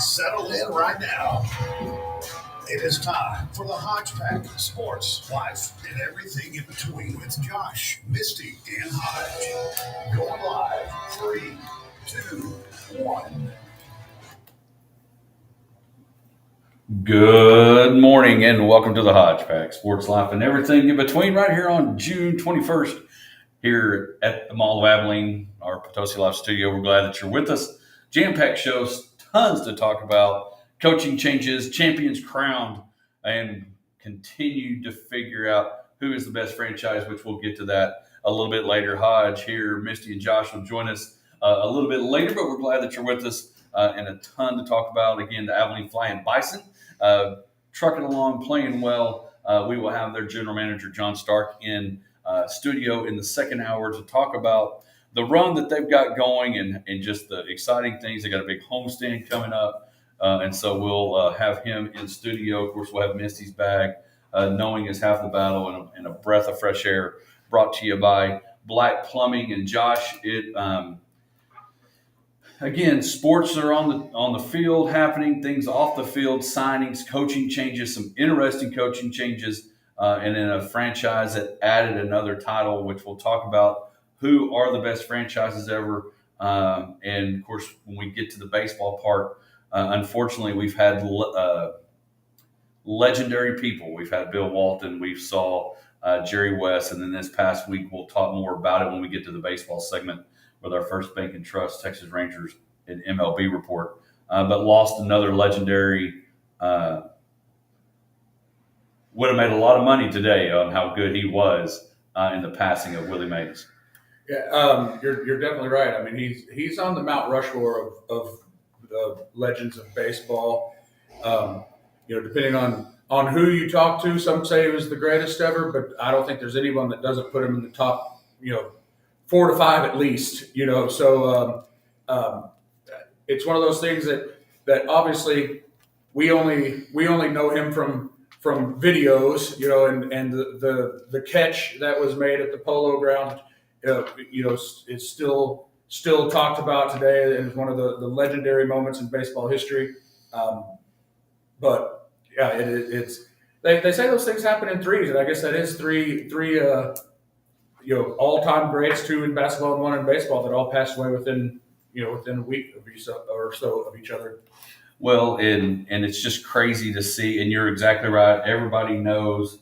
Settle in right now. It is time for the Hodge Pack, sports, life, and everything in between with Josh, Misty, and Hodge. Going live. 3, 2, 1. Good morning and welcome to the Hodge Pack, sports, life, and everything in between right here on June 21st here at the Mall of Abilene, our Potosi Live studio. We're glad that you're with us. Jam-packed shows, tons to talk about, coaching changes, champions crowned, and continue to figure out who is the best franchise, which we'll get to that a little bit later. Hodge here, Misty and Josh will join us a little bit later, but we're glad that you're with us and a ton to talk about. Again, the Abilene Flying Bison, trucking along, playing well. We will have their general manager, John Stark, in studio in the second hour to talk about the run that they've got going and just the exciting things. They got a big homestand coming up, and so we'll have him in studio. Of course, we'll have Misty's back. Knowing is half the battle, and a breath of fresh air brought to you by Black Plumbing. And Josh, again, sports are on the field happening, things off the field, signings, coaching changes, some interesting coaching changes, and then a franchise that added another title, which we'll talk about who are the best franchises ever. And, of course, when we get to the baseball part, unfortunately, we've had legendary people. We've had Bill Walton. We saw Jerry West. And then this past week, we'll talk more about it when we get to the baseball segment with our First Bank and Trust Texas Rangers and MLB report, but lost another legendary. Would have made a lot of money today on how good he was in the passing of Willie Mays. Yeah, you're definitely right. I mean, he's on the Mount Rushmore of the legends of baseball. Depending on who you talk to, some say he was the greatest ever, but I don't think there's anyone that doesn't put him in the top, 4 to 5 at least. So it's one of those things that obviously we only know him from videos, and the catch that was made at the Polo Ground, is still talked about today and is one of the legendary moments in baseball history. But yeah, it's they say those things happen in threes, and I guess that is three all-time greats, 2 in basketball and 1 in baseball, that all passed away within a week of or so of each other. Well, and it's just crazy to see, and you're exactly right. Everybody knows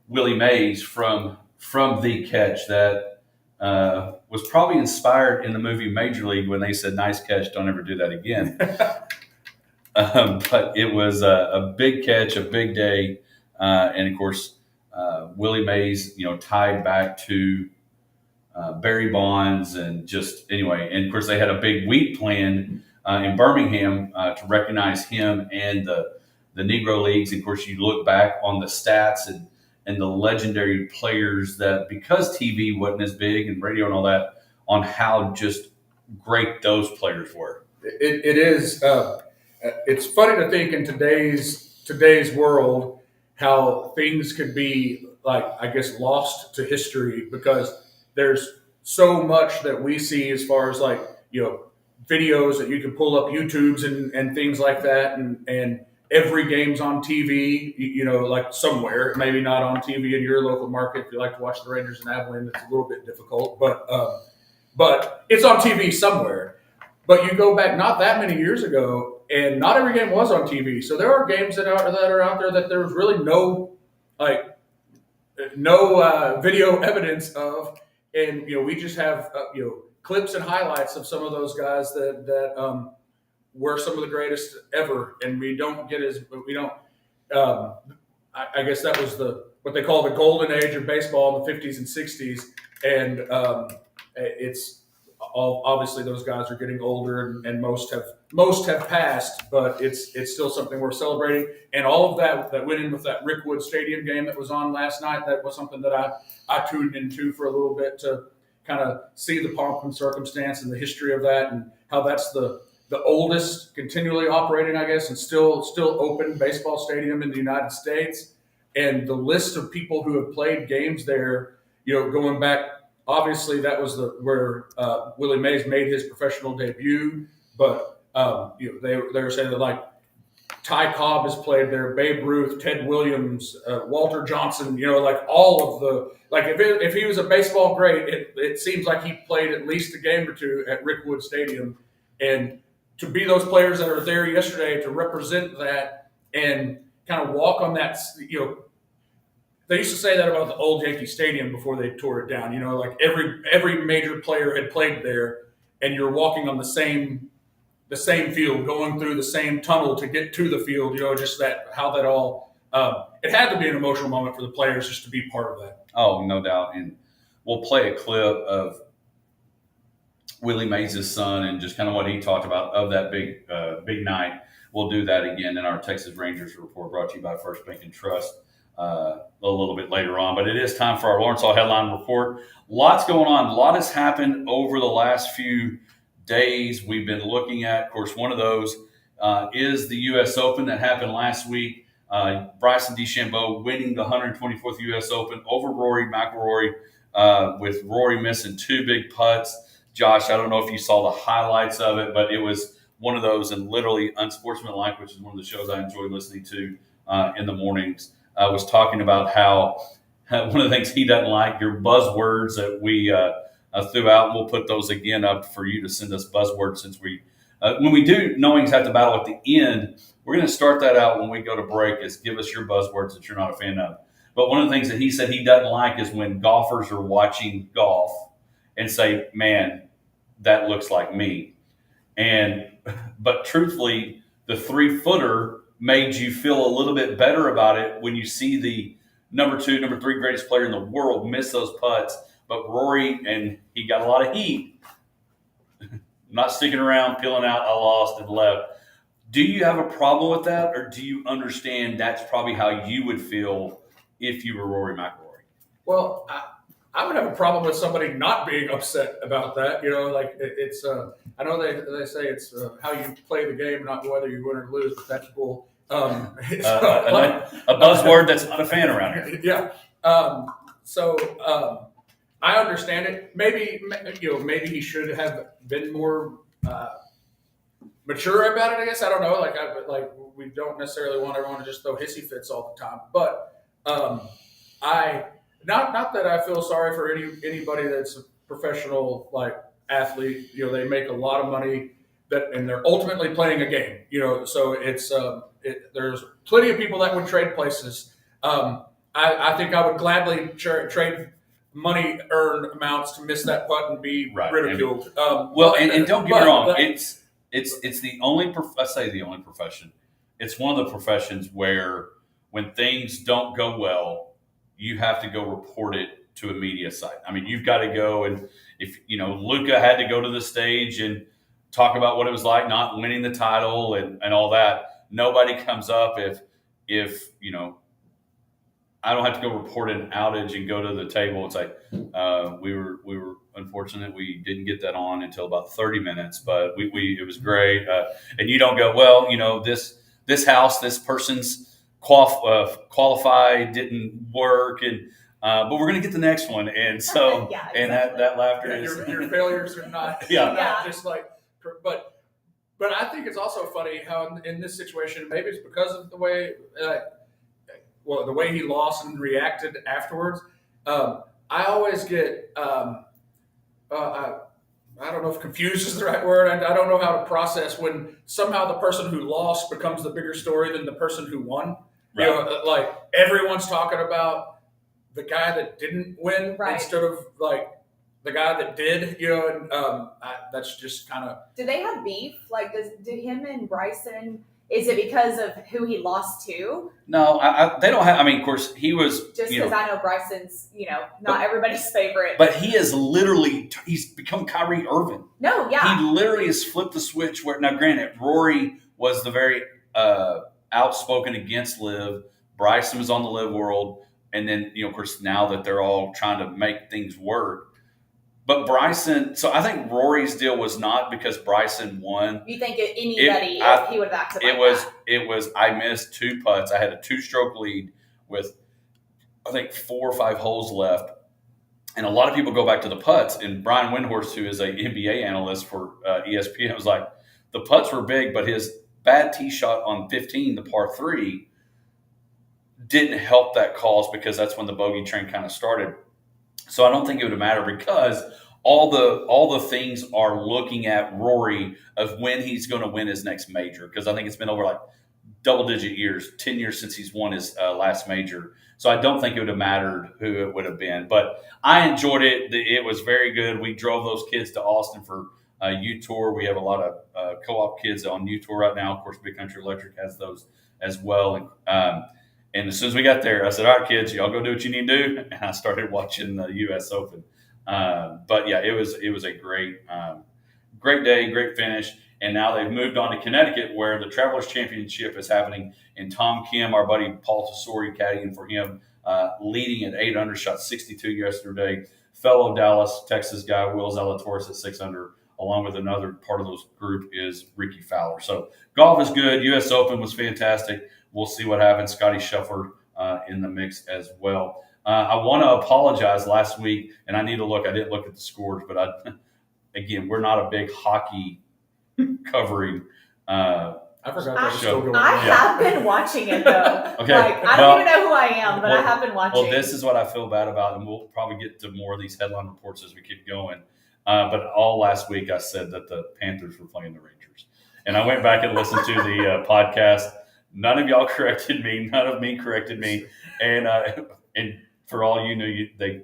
Willie Mays from the catch that was probably inspired in the movie Major League when they said, "Nice catch, don't ever do that again." But it was a big catch, a big day, and of course, Willie Mays, tied back to Barry Bonds, and just anyway. And of course, they had a big week planned in Birmingham to recognize him and the Negro Leagues. And of course, you look back on the stats and the legendary players that, because TV wasn't as big and radio and all that, on how just great those players were. It is. It's funny to think in today's world how things could be, like, I guess, lost to history, because there's so much that we see as far as, like, videos that you can pull up YouTubes and things like that, and every game's on TV, like somewhere, maybe not on TV in your local market. If you like to watch the Rangers in Abilene, it's a little bit difficult, but it's on TV somewhere. But you go back not that many years ago, and not every game was on TV. So there are games that are out there that there's really no video evidence of, and we just have clips and highlights of some of those guys that were some of the greatest ever, and I guess that was what they call the golden age of baseball in the 50s and 60s, and it's obviously those guys are getting older, and most have passed, but it's still something worth celebrating. And all of that went in with that Rickwood Stadium game that was on last night. That was something that I tuned into for a little bit to kind of see the pomp and circumstance and the history of that, and how that's the oldest continually operating, I guess, and still open baseball stadium in the United States. And the list of people who have played games there, going back, obviously that was where Willie Mays made his professional debut, but They were saying that like Ty Cobb has played there, Babe Ruth, Ted Williams, Walter Johnson. Like all of the like if he was a baseball great, it seems like he played at least a game or two at Rickwood Stadium, and to be those players that are there yesterday to represent that and kind of walk on that. They used to say that about the old Yankee Stadium before they tore it down. Like every major player had played there, and you're walking on the same field, going through the same tunnel to get to the field. Just how that all. It had to be an emotional moment for the players just to be part of that. Oh, no doubt. And we'll play a clip of Willie Mays' son and just kind of what he talked about of that big night. We'll do that again in our Texas Rangers report, brought to you by First Bank and Trust. A little bit later on, but it is time for our Lawrence Hall headline report. Lots going on. A lot has happened over the last few days. We've been looking at, of course, one of those is the U.S. Open that happened last week. Bryson DeChambeau winning the 124th U.S. Open over Rory McIlroy, with Rory missing two big putts. Josh, I don't know if you saw the highlights of it, but it was one of those and literally unsportsmanlike, which is one of the shows I enjoy listening to in the mornings. Was talking about how one of the things he doesn't like, your buzzwords that we threw out, and we'll put those again up for you to send us buzzwords since when we do Knowings Have to Battle at the end, we're going to start that out when we go to break is give us your buzzwords that you're not a fan of. But one of the things that he said he doesn't like is when golfers are watching golf and say, man, that looks like me. But truthfully, the 3-footer made you feel a little bit better about it when you see the number 2, number 3 greatest player in the world miss those putts. But Rory, and he got a lot of heat, not sticking around, peeling out, I lost and left. Do you have a problem with that, or do you understand that's probably how you would feel if you were Rory McIlroy? Well, I would have a problem with somebody not being upset about that. Like it's. I know they say it's how you play the game, not whether you win or lose. But that's bull. A buzzword that's not a fan around here. Yeah. I understand it. Maybe he should have been more mature about it. I guess I don't know. Like we don't necessarily want everyone to just throw hissy fits all the time. But not that I feel sorry for anybody that's a professional athlete. They make a lot of money and they're ultimately playing a game. So it's there's plenty of people that would trade places. I think I would gladly trade money earned amounts to miss that putt and be ridiculed. And don't get me wrong, it's the only I say the only profession. It's one of the professions where when things don't go well, you have to go report it to a media site. I mean, you've got to go, and if Luka had to go to the stage and talk about what it was like not winning the title and all that. Nobody comes up if I don't have to go report an outage and go to the table and say we were unfortunate we didn't get that on until about 30 minutes, but it was great. And you don't go, well, this house, this person's qualified didn't work, and but we're going to get the next one. And so, yeah, exactly. And that laughter is your failures are not, not just like, but I think it's also funny how in this situation, maybe it's because of the way, the way he lost and reacted afterwards. I always get, I don't know if confused is the right word. I don't know how to process when somehow the person who lost becomes the bigger story than the person who won. Right. Like everyone's talking about the guy that didn't win instead of like the guy that did. That's just kind of. Do they have beef? Like, do him and Bryson? Is it because of who he lost to? No, they don't have. I mean, of course, he was just because I know Bryson's, not everybody's favorite. But he is he's become Kyrie Irving. No, yeah, he literally has flipped the switch. Where now, granted, Rory was the very outspoken against Liv. Bryson was on the Liv world, and then of course, now that they're all trying to make things work. But Bryson, so I think Rory's deal was not because Bryson won. You think anybody, if he would have acted like that? It was, I missed 2 putts. I had a 2-stroke lead with, I think, 4 or 5 holes left. And a lot of people go back to the putts. And Brian Windhorst, who is an NBA analyst for ESPN, was like, the putts were big, but his bad tee shot on 15, the par 3, didn't help that cause because that's when the bogey train kind of started. So I don't think it would matter because all the things are looking at Rory of when he's going to win his next major, because I think it's been over like double-digit years, 10 years since he's won his last major. So I don't think it would have mattered who it would have been. But I enjoyed it. It was very good. We drove those kids to Austin for U Tour. We have a lot of co-op kids on U Tour right now. Of course, Big Country Electric has those as well. And as soon as we got there, I said, all right, kids, y'all go do what you need to do. And I started watching the U.S. Open. But, yeah, it was a great day, great finish. And now they've moved on to Connecticut, where the Travelers Championship is happening. And Tom Kim, our buddy Paul Tesori, caddying for him, leading at 8 under, shot 62 yesterday. Fellow Dallas, Texas guy, Will Zalatoris at 6 under, along with another part of those group is Ricky Fowler. So golf is good. U.S. Open was fantastic. We'll see what happens. Scotty Scheffler in the mix as well. I want to apologize last week, and I need to look. I didn't look at the scores, but again, we're not a big hockey covering. I forgot that was still going on. I have been watching it though. Okay. Like, I don't even know who I am, but I have been watching. Well, this is what I feel bad about, and we'll probably get to more of these headline reports as we keep going. But all last week I said that the Panthers were playing the Rangers, and I went back and listened to the podcast. None of y'all corrected me. None of me corrected me, and for all you knew, they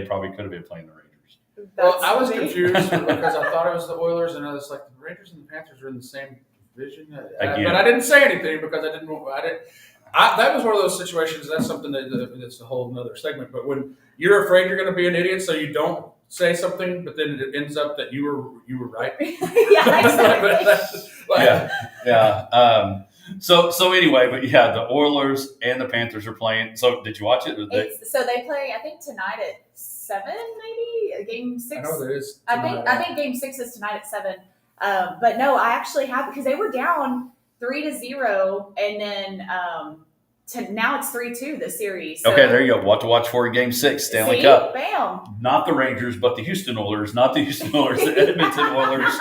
probably could have been playing the Rangers. Well, I was confused because I thought it was the Oilers, and I was like, the Rangers and the Panthers are in the same division. But I didn't say anything because I didn't. That was one of those situations. That's something that's a whole other segment. But when you're afraid you're going to be an idiot, so you don't say something, but then it ends up that you were right. Yeah, exactly. Yeah. So anyway, but yeah, the Oilers and the Panthers are playing. So did you watch it? So they play, I think, tonight at 7, maybe Game 6. I know there is. I think Game 6 is tonight at 7. But no, I actually have, because they were down 3-0, and then now it's 3-2 the series. So, okay, there you go. What to watch for in Game 6, Stanley see? Cup. Bam. Not the Rangers, but the Houston Oilers. Not the Houston Oilers, the Edmonton Oilers.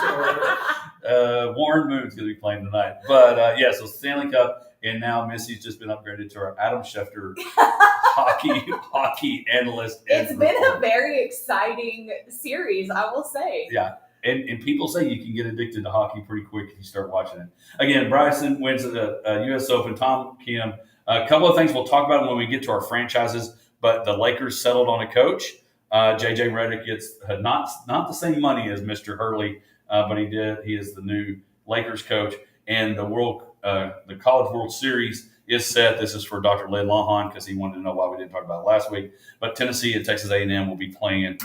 Warren Moon's going to be playing tonight. But, so Stanley Cup, and now Missy's just been upgraded to our Adam Schefter hockey analyst. It's been a very exciting series, I will say. Yeah. And people say you can get addicted to hockey pretty quick if you start watching it. Again, Bryson wins the U.S. Open. Tom Kim. A couple of things we'll talk about when we get to our franchises, but the Lakers settled on a coach. J.J. Redick gets not the same money as Mr. Hurley, but he did. He is the new Lakers coach. And the College World Series is set. This is for Dr. Led Lawhon because he wanted to know why we didn't talk about it last week. But Tennessee and Texas A&M will be playing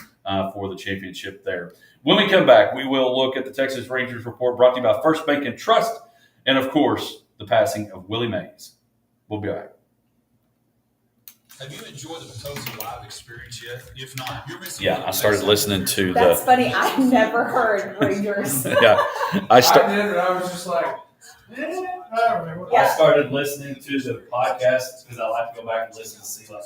for the championship there. When we come back, we will look at the Texas Rangers report brought to you by First Bank and Trust, and, of course, the passing of Willie Mays. We'll be back. Have you enjoyed the Potosi Live experience yet? If not, you're missing. Yeah, I started listening to That's funny. I never heard Rangers. Yeah, I did, but I was just like, I don't remember. I started listening to the podcast because I like to go back and listen to see, like,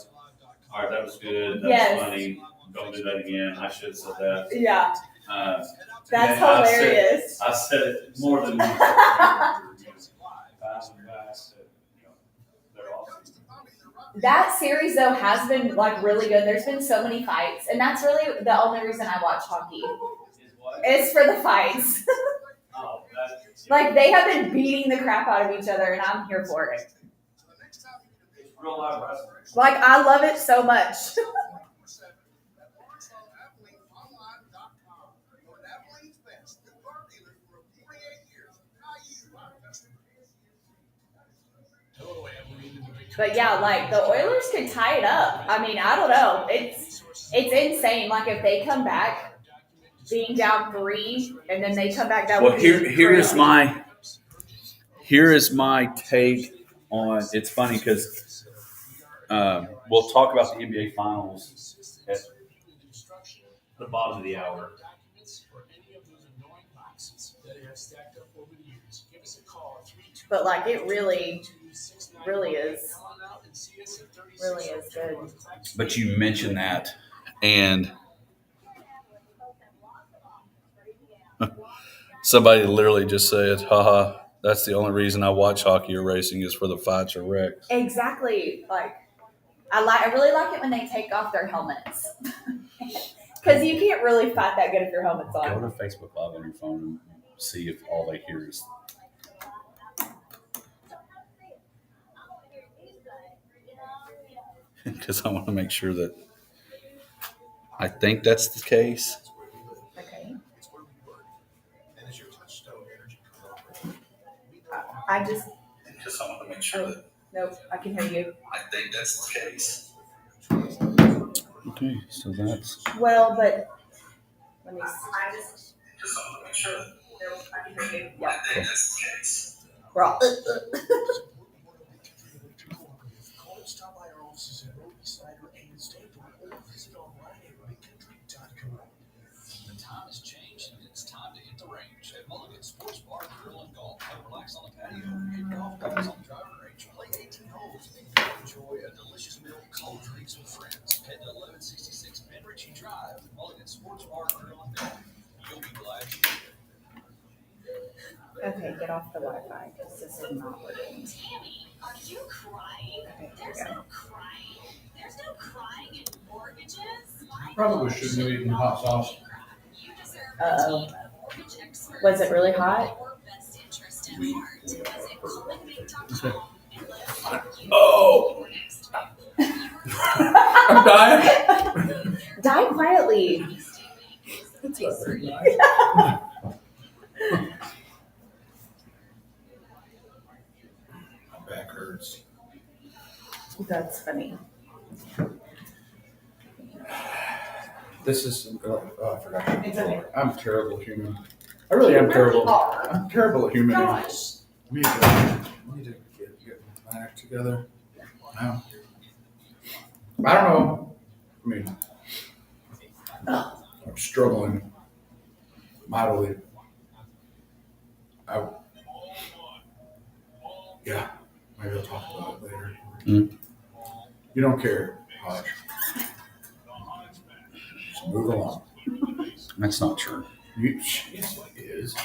all right, that was good. That was funny. Don't do that again. I should have said that. Yeah. That's man, hilarious. I said it more than once. That series, though, has been, like, really good. There's been so many fights, and that's really the only reason I watch hockey. It's for the fights. Like, they have been beating the crap out of each other, and I'm here for it. Like, I love it so much. But yeah, like the Oilers could tie it up. I mean, I don't know. It's insane. Like if they come back being down 3 and then they come back down. Well, here is my take on. It's funny because we'll talk about the NBA Finals at the bottom of the hour. But like it really is good. But you mentioned that, and Somebody literally just said, haha, that's the only reason I watch hockey or racing is for the fights or wrecks. Exactly. Like I really like it when they take off their helmets. Because you can't really fight that good if your helmet's Go on. to Facebook Live on your phone and see if all they hear is. Because I want to make sure that I think that's the case. Okay. I just. Because I want to make sure that. Nope, I can hear you. I think that's the case. Okay, so that's. Well, but let me see. I just. Because I want to make sure that. Nope, I can hear you. Yeah. I think that's the case. We're all. Stop by our offices at Roby Snyder and Stapleton or visit online at bigcountry.com. The time has changed and it's time to hit the range at Mulligan Sports Bar, Grill and Golf. Come relax on the patio, hit golf balls on the driving range, play 18 holes, and enjoy a delicious meal, cold drinks with friends. Head to 1166 Penritchie Drive, Mulligan Sports Bar, Grill and Golf. You'll be glad you did. Okay, get off the Wi-Fi because this is not working. Tammy, are you crying? Okay, There's here we go. no crying. There's no crying in mortgages. Probably shouldn't have eaten hot sauce. You deserve Uh-oh. a team of mortgage experts. Was it really hot? Your best interest at heart. Visit callingbank.com and let us know you Oh. your next I'm dying. Die quietly. It's not very nice. My back hurts. That's funny. This is. I forgot. It's okay. I'm a terrible human. I really am terrible. Are. I'm terrible at human. Gosh. We need to get my act together. Now. I don't know. I mean, I'm struggling mightily. Yeah, maybe I'll talk about it later. Mm. You don't care, Hodge. Just move along. That's not true. Yes, it is.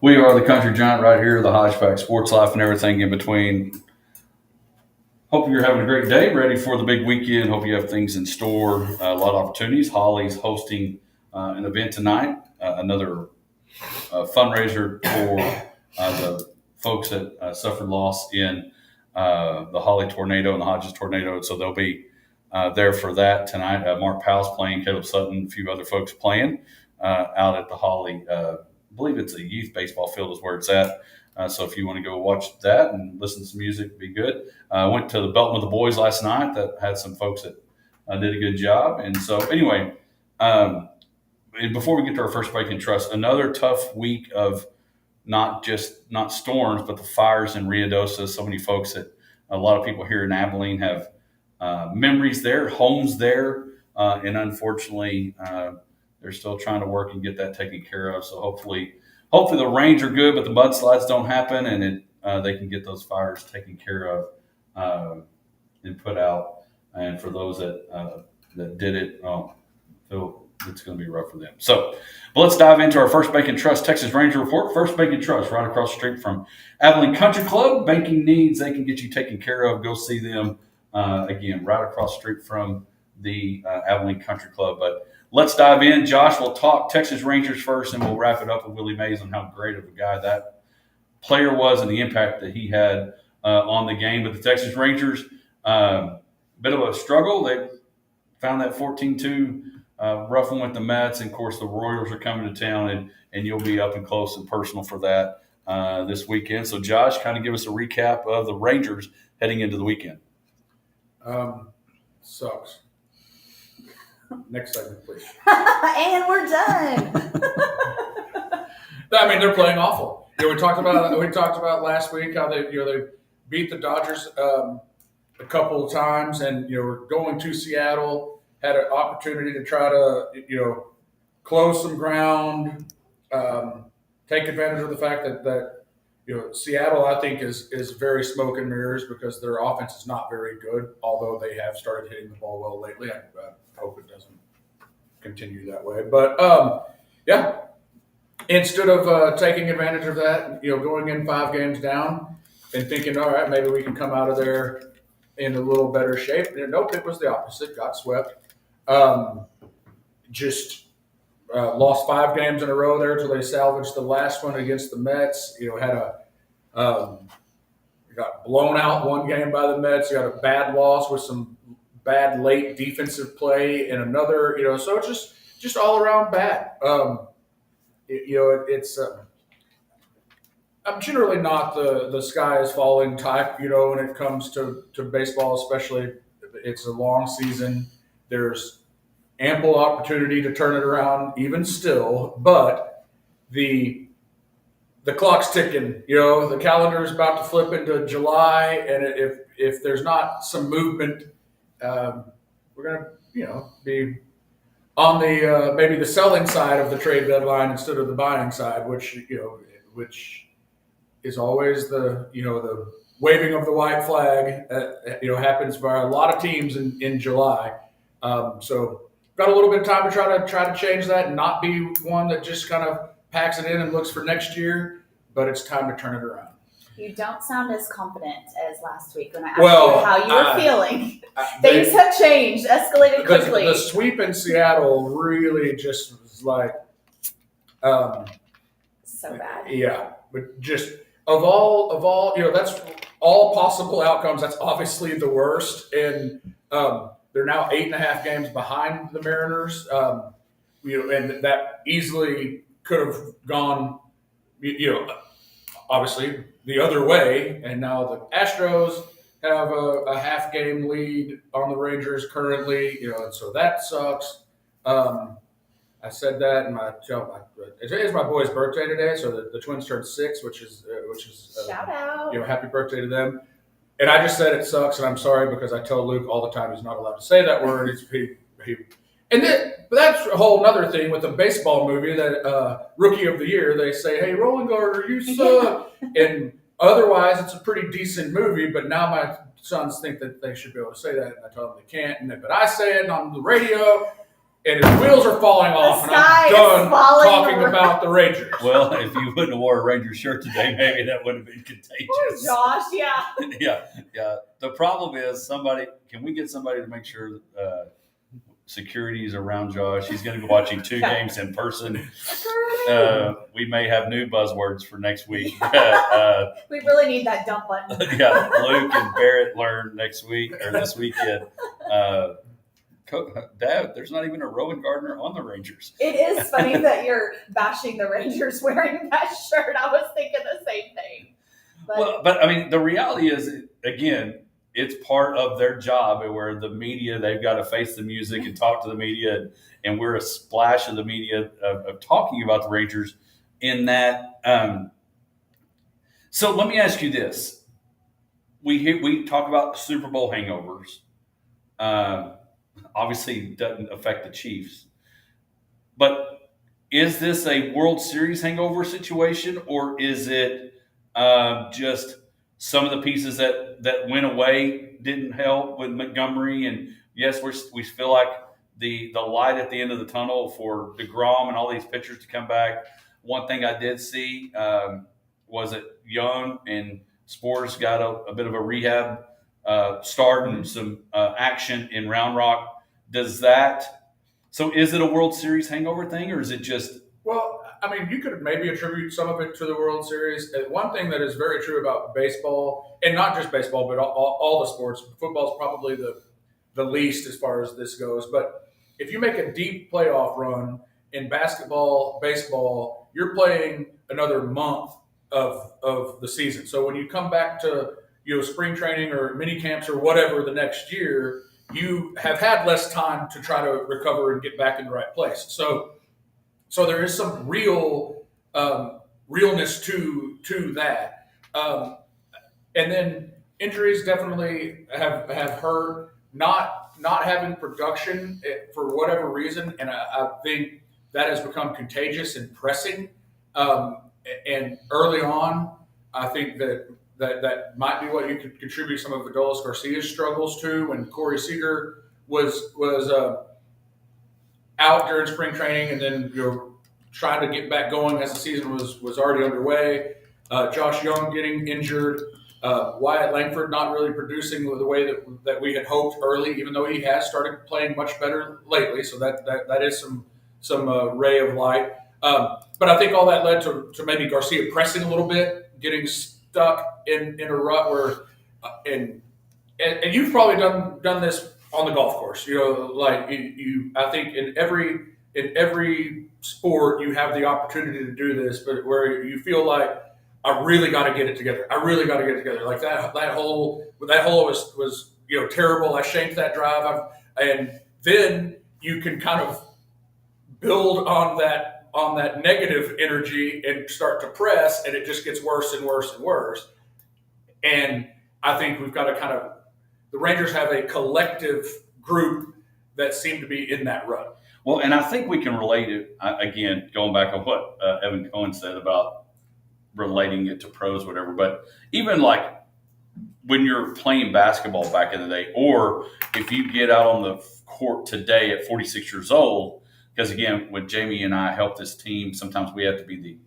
We are the Country Giant right here, the Hodge Pack Sports Life and everything in between. Hope you're having a great day, ready for the big weekend. Hope you have things in store, a lot of opportunities. Holly's hosting an event tonight, another fundraiser for the folks that suffered loss in the Holly tornado and the Hodges tornado. So they'll be there for that tonight. Mark Powell's playing, Caleb Sutton, a few other folks playing out at the Holly. I believe it's a youth baseball field is where it's at. So if you want to go watch that and listen to some music, be good. I went to the Belton with the Boys last night. That had some folks that did a good job. And so anyway, and before we get to our first break in trust, another tough week of not storms, but the fires in Ruidoso. So many folks that a lot of people here in Abilene have memories there, homes there, and unfortunately, they're still trying to work and get that taken care of. So hopefully the rains are good, but the mudslides don't happen, and they can get those fires taken care of and put out. And for those that did it, it's going to be rough for them. So, but let's dive into our First Bank and Trust Texas Ranger Report. First Bank and Trust, right across the street from Abilene Country Club. Banking needs, they can get you taken care of. Go see them, again, right across the street from the Abilene Country Club. But let's dive in. Josh, we'll talk Texas Rangers first, and we'll wrap it up with Willie Mays on how great of a guy that player was and the impact that he had on the game. But the Texas Rangers, bit of a struggle. They found that 14-2 rough one with the Mets. And, of course, the Royals are coming to town, and you'll be up and close and personal for that this weekend. So, Josh, kind of give us a recap of the Rangers heading into the weekend. Sucks. Next segment, please. And we're done. I mean, they're playing awful. We talked about last week how they beat the Dodgers a couple of times, and we're going to Seattle. Had an opportunity to try to close some ground, take advantage of the fact that Seattle, I think, is very smoke and mirrors because their offense is not very good. Although they have started hitting the ball well lately, I hope it doesn't continue that way. But yeah, instead of taking advantage of that, going in 5 games down and thinking, all right, maybe we can come out of there in a little better shape. Nope, it was the opposite. Got swept. Just lost 5 games in a row there until they salvaged the last one against the Mets. Got blown out 1 game by the Mets. Got a bad loss with some bad late defensive play and another. So it's just all around bad. I'm generally not the sky is falling type, when it comes to baseball, especially. It's a long season. There's ample opportunity to turn it around even still, but the clock's ticking. The calendar is about to flip into July, and if there's not some movement, we're going to, be on the maybe the selling side of the trade deadline instead of the buying side, which is always the waving of the white flag. Happens by a lot of teams in July. So got a little bit of time to try to change that and not be one that just kind of packs it in and looks for next year. But it's time to turn it around. You don't sound as confident as last week when I asked you how you were feeling. Things have changed, escalated quickly. The sweep in Seattle really just was like so bad. Yeah, but just of all, that's all possible outcomes. That's obviously the worst, and they're now 8.5 games behind the Mariners. And that easily could have gone, obviously the other way. And now the Astros have a half game lead on the Rangers currently, and so that sucks. I said that, and it's my boy's birthday today, so the Twins turned 6, which is shout out. Happy birthday to them. And I just said it sucks, and I'm sorry because I tell Luke all the time he's not allowed to say that word. But that's a whole other thing with the baseball movie that Rookie of the Year, they say, "Hey, Roland Gardner, you suck," and otherwise it's a pretty decent movie. But now my sons think that they should be able to say that, and I tell them they can't. But I say it on the radio. And his wheels are falling off, and I'm done talking about the Rangers. Well, if you wouldn't have wore a Rangers shirt today, maybe that would have been contagious. Oh, Josh, yeah. Yeah. The problem is can we get somebody to make sure security is around Josh? He's going to be watching 2 games in person. We may have new buzzwords for next week. We really need that dump button. Yeah, Luke and Barrett learn next week or this weekend. Dad, there's not even a Rowan Gardner on the Rangers. It is funny that you're bashing the Rangers wearing that shirt. I was thinking the same thing. But I mean, the reality is, again, it's part of their job where the media, they've got to face the music and talk to the media. And we're a splash of the media of talking about the Rangers in that. So let me ask you this. We talk about Super Bowl hangovers. Obviously, it doesn't affect the Chiefs. But is this a World Series hangover situation, or is it just some of the pieces that went away didn't help with Montgomery? And yes, we feel like the light at the end of the tunnel for DeGrom and all these pitchers to come back. One thing I did see was that Young and Spores got a bit of a rehab start and some action in Round Rock. So is it a World Series hangover thing, or is it just? Well, I mean, you could maybe attribute some of it to the World Series. One thing that is very true about baseball, and not just baseball, but all the sports, football is probably the least as far as this goes. But if you make a deep playoff run in basketball, baseball, you're playing another month of the season. So when you come back to spring training or mini camps or whatever the next year, you have had less time to try to recover and get back in the right place. So there is some realness to that. And then injuries definitely have hurt. Not having production for whatever reason, and I think that has become contagious and pressing. And early on, I think that might be what you could contribute some of Adolis Garcia's struggles to when Corey Seager was out during spring training, and then trying to get back going as the season was already underway. Josh Young getting injured. Wyatt Langford not really producing the way that we had hoped early, even though he has started playing much better lately. So that is some ray of light. But I think all that led to maybe Garcia pressing a little bit, getting stuck in a rut where, and you've probably done this on the golf course. Like I think in every sport you have the opportunity to do this, but where you feel like I really got to get it together. I really got to get it together. Like that hole was terrible. I shanked that drive, and then you can kind of build on that negative energy and start to press, and it just gets worse and worse and worse. And I think we've got to the Rangers have a collective group that seem to be in that rut. Well, and I think we can relate it, again, going back on what Evan Cohen said about relating it to pros, whatever. But even like when you're playing basketball back in the day, or if you get out on the court today at 46 years old, because again, when Jamie and I help this team, sometimes we have to be the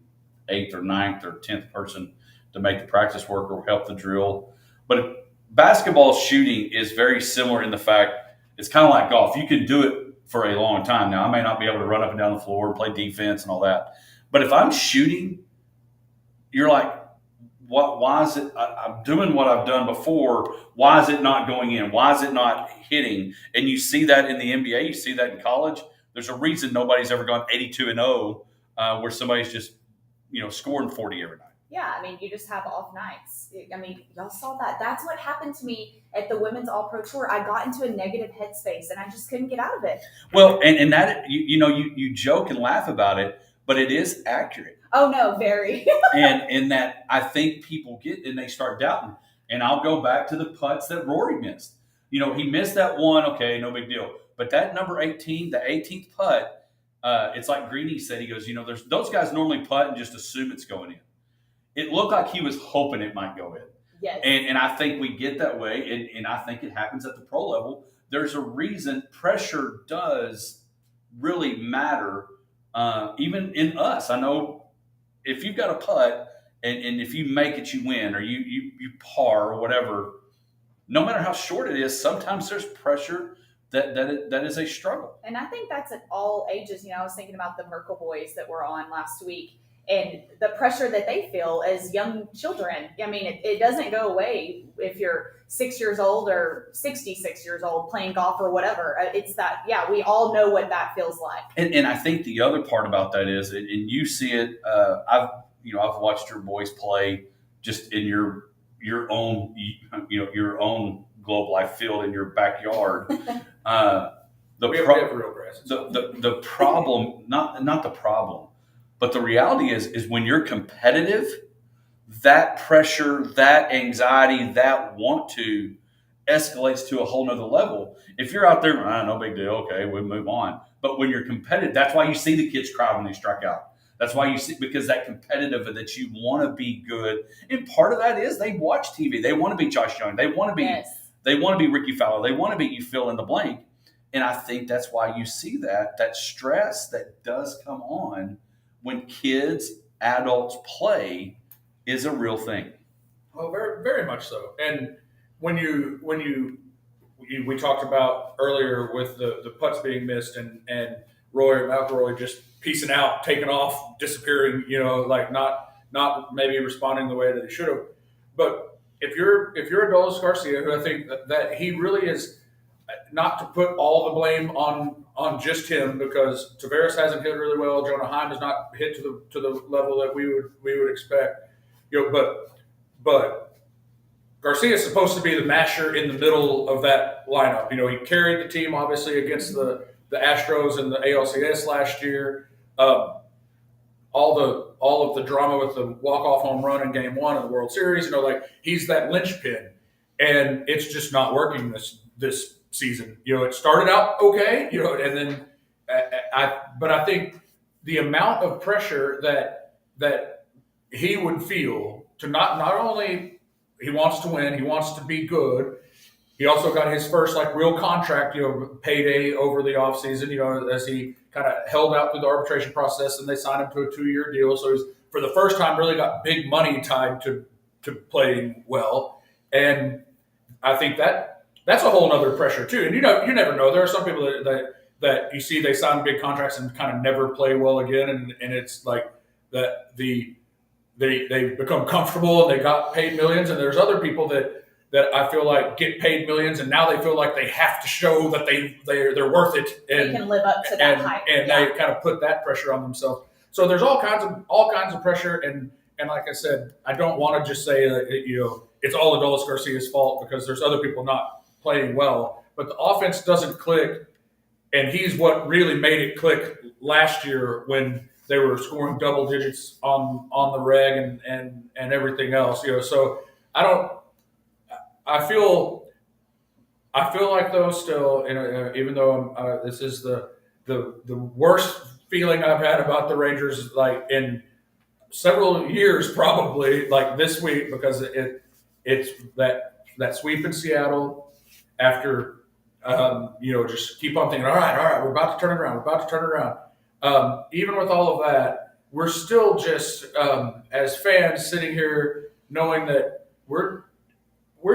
8th or 9th or 10th person to make the practice work or help the drill. But basketball shooting is very similar in the fact it's kind of like golf. You can do it for a long time. Now, I may not be able to run up and down the floor and play defense and all that. But if I'm shooting, you're like, why is it? I'm doing what I've done before. Why is it not going in? Why is it not hitting? And you see that in the NBA. You see that in college. There's a reason nobody's ever gone 82-0 where somebody's just, scoring 40 every night. Yeah, I mean, you just have off nights. I mean, y'all saw that. That's what happened to me at the Women's All-Pro Tour. I got into a negative headspace, and I just couldn't get out of it. Well, and that, you joke and laugh about it, but it is accurate. Oh, no, very. and that I think people get, and they start doubting. And I'll go back to the putts that Rory missed. He missed that one. Okay, no big deal. But that number 18, the 18th putt, it's like Greeny said. He goes, there's those guys normally putt and just assume it's going in. It looked like he was hoping it might go in. Yes. And I think we get that way, and I think it happens at the pro level. There's a reason pressure does really matter, even in us. I know if you've got a putt, and if you make it, you win, or you par or whatever, no matter how short it is, sometimes there's pressure that is a struggle. And I think that's at all ages. I was thinking about the Merkle boys that were on last week. And the pressure that they feel as young children. I mean, it doesn't go away if you're 6 years old or 66 years old playing golf or whatever. It's that, we all know what that feels like. And I think the other part about that is, and you see it, I've watched your boys play just in your own, your own Globe Life field in your backyard. We have real grass. The problem, not the problem, but the reality is when you're competitive, that pressure, that anxiety, that want to escalates to a whole nother level. If you're out there, no big deal, okay, we'll move on. But when you're competitive, that's why you see the kids cry when they strike out. That's why you see, because that competitive, that you want to be good. And part of that is they watch TV. They want to be Josh Young. They want to be They want to be Ricky Fowler. They want to be you fill in the blank. And I think that's why you see that stress that does come on when kids, adults play is a real thing. Well, very, very much so. And when we talked about earlier with the putts being missed and Roy McIlroy just piecing out, taking off, disappearing, like not maybe responding the way that he should have. But if you're Adolis Garcia, who I think that he really is, not to put all the blame on just him, because Tavares hasn't hit really well. Jonah Heim has not hit to the level that we would expect. But Garcia is supposed to be the masher in the middle of that lineup. He carried the team obviously against the Astros in the ALCS last year. All of the drama with the walk-off home run in Game 1 of the World Series. He's that linchpin, and it's just not working this season. It started out okay, and then I think the amount of pressure that he would feel to not only he wants to win, he wants to be good, he also got his first like real contract, payday over the offseason, as he kind of held out through the arbitration process, and they signed him to a 2-year deal. So he's for the first time really got big money tied to playing well. And I think that's a whole other pressure too. And you never know. There are some people that you see they sign big contracts and kind of never play well again, and it's like that they become comfortable and they got paid millions. And there's other people that I feel like get paid millions and now they feel like they have to show that they're worth it and they can live up to that hype. And they kind of put that pressure on themselves. So there's all kinds of pressure, and like I said, I don't want to just say that it's all Adolis Garcia's fault because there's other people not playing well, but the offense doesn't click, and he's what really made it click last year when they were scoring double digits on the reg and everything else. So I feel like though still, even though this is the worst feeling I've had about the Rangers like in several years, probably like this week, because it's that sweep in Seattle after just keep on thinking, all right, we're about to turn it around. Even with all of that, we're still just as fans sitting here knowing that we're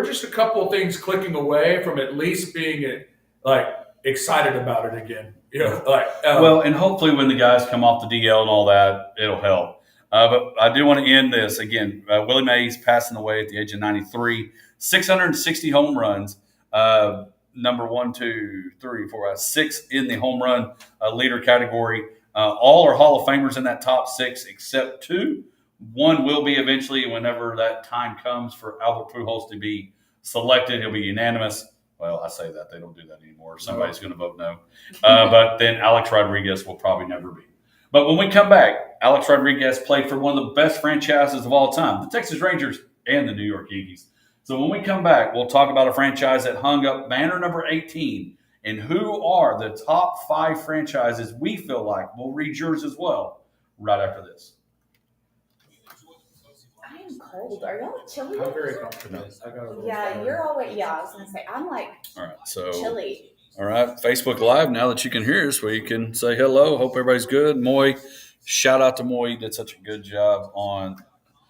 just a couple of things clicking away from at least being like excited about it again. And hopefully when the guys come off the DL and all that, it'll help. But I do want to end this again. Willie Mays passing away at the age of 93, 660 home runs. Number 1, 2, 3, 4, 6 in the home run leader category. All are Hall of Famers in that top 6 except 2. One will be eventually whenever that time comes for Albert Pujols to be selected. He'll be unanimous. Well, I say that. They don't do that anymore. Somebody's going to vote no. But then Alex Rodriguez will probably never be. But when we come back, Alex Rodriguez played for one of the best franchises of all time, the Texas Rangers and the New York Yankees. So when we come back, we'll talk about a franchise that hung up banner number 18 and who are the top 5 franchises we feel like. We'll read yours as well right after this. I am cold. Are y'all chilly? I'm very comfortable. Yeah, you're always. Yeah, I was gonna say I'm like all right, so chilly. All right, Facebook Live. Now that you can hear us, where you can say hello. Hope everybody's good. Moy, shout out to Moy. You did such a good job on.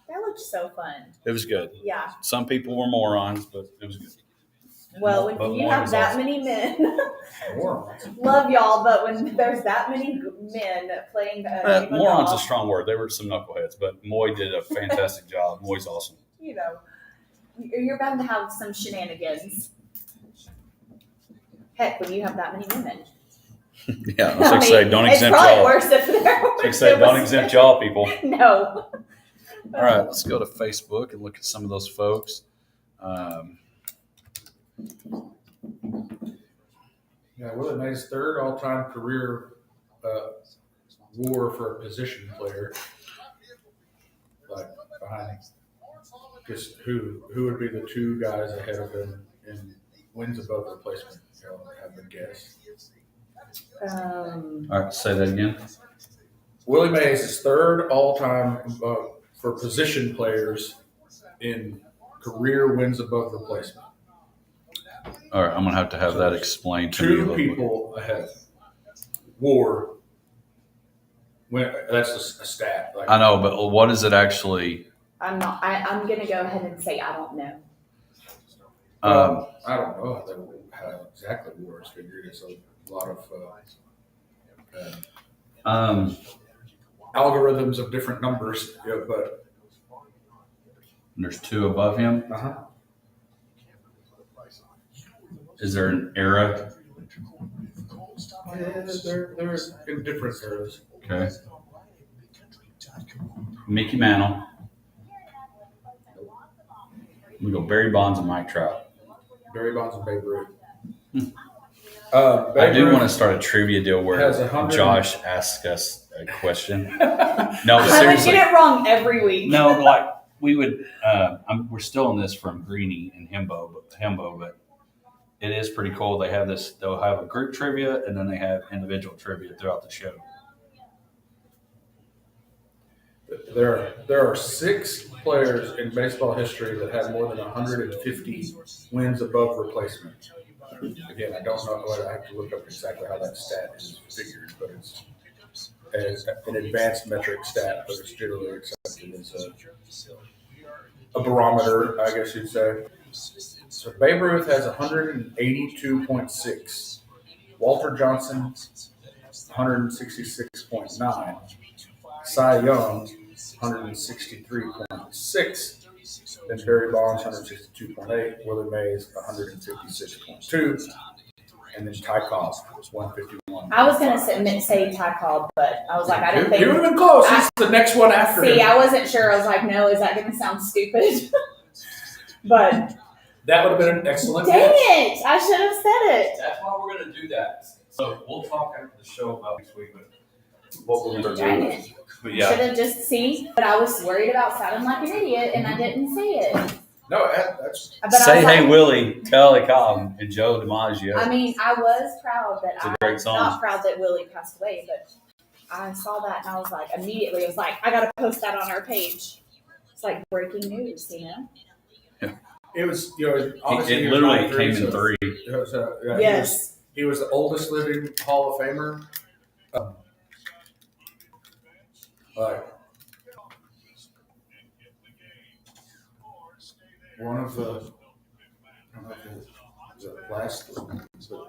That looked so fun. It was good. Yeah. Some people were morons, but it was good. Well, when But you Moy have was that awesome. many men, love y'all, but when there's that many men playing Moron's a strong word. There were some knuckleheads, but Moy did a fantastic job. Moy's awesome. You're bound to have some shenanigans. Heck, when you have that many women. Yeah, I was going to say, don't exempt it's probably y'all. worse if there I was going to say, don't exempt y'all, people. No. All right, let's go to Facebook and look at some of those folks. Willie Mays' third all-time career WAR for a position player, like behind just who would be the 2 guys ahead of him in wins above replacement? Have a guess. All right, say that again. Willie Mays' third all-time for position players in career wins above replacement. All right, I'm going to have that explained to me a 2 little bit. people ahead. WAR. That's a stat. I know, but what is it actually? I'm not. I'm gonna go ahead and say I don't know. I don't know how exactly WAR is figured. It's a lot of algorithms of different numbers, but There's 2 above him. Is there an era? they're in different eras. Okay. Mickey Mantle. We go Barry Bonds and Mike Trout. Barry Bonds and Babe Ruth. I do want to start a trivia deal where has 100 Josh asks us a question. No, I would seriously. get it wrong every week. No, like we would. We're still in this from Greeny and Hembo, but it is pretty cool. They have this. They'll have a group trivia and then they have individual trivia throughout the show. There are 6 players in baseball history that had more than 150 wins above replacement. Again, I don't know. I have to look up exactly how that stat is figured, but it's an advanced metric stat, but it's generally accepted as a barometer, I guess you'd say. So Babe Ruth has 182.6. Walter Johnson, 166.9. Cy Young, 163.6. Then Barry Bonds, 162.8. Willie Mays, 156.2. And then Ty Cobb, 151. I was going to say Ty Cobb, but I was like, I didn't think. You would have been close. It's the next one after him. I wasn't sure. I was like, no, is that going to sound stupid? But that would have been an excellent dang match. it. I should have said it. That's why we're going to do that. So we'll talk after the show about next week, but what we're going to Dang do. it. But Should have just seen, but I was worried about sounding like an idiot, and I didn't say it. No, that's. But Say I was Hey like, Willie, Kelly Cobb, and Joe DiMaggio. I mean, I was proud that It's a great song. not proud that Willie passed away, but I saw that and I was like, immediately, I was like, I got to post that on our page. It's like breaking news, you know? It was, obviously It he was literally 93, came in so- three. So, yeah, Yes. he was the oldest living Hall of Famer. One of the, I don't know if it was the last, but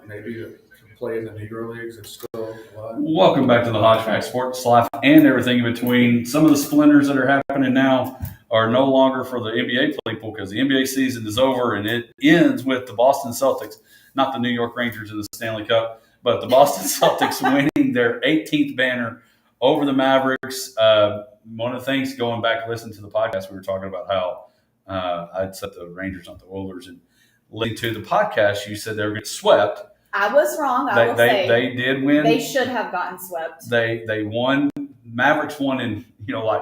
maybe to play in the Negro Leagues is still alive. Welcome back to the Hodge Pack Sports Life and everything in between. Some of the splinters that are happening now are no longer for the NBA people because the NBA season is over and it ends with the Boston Celtics, not the New York Rangers in the Stanley Cup, but the Boston Celtics winning their 18th banner over the Mavericks. One of the things, going back and listening to the podcast, we were talking about how I'd set the Rangers, not the Oilers, and listening to the podcast, you said they were getting swept. I was wrong, I will say. They did win. They should have gotten swept. They won. Mavericks won in like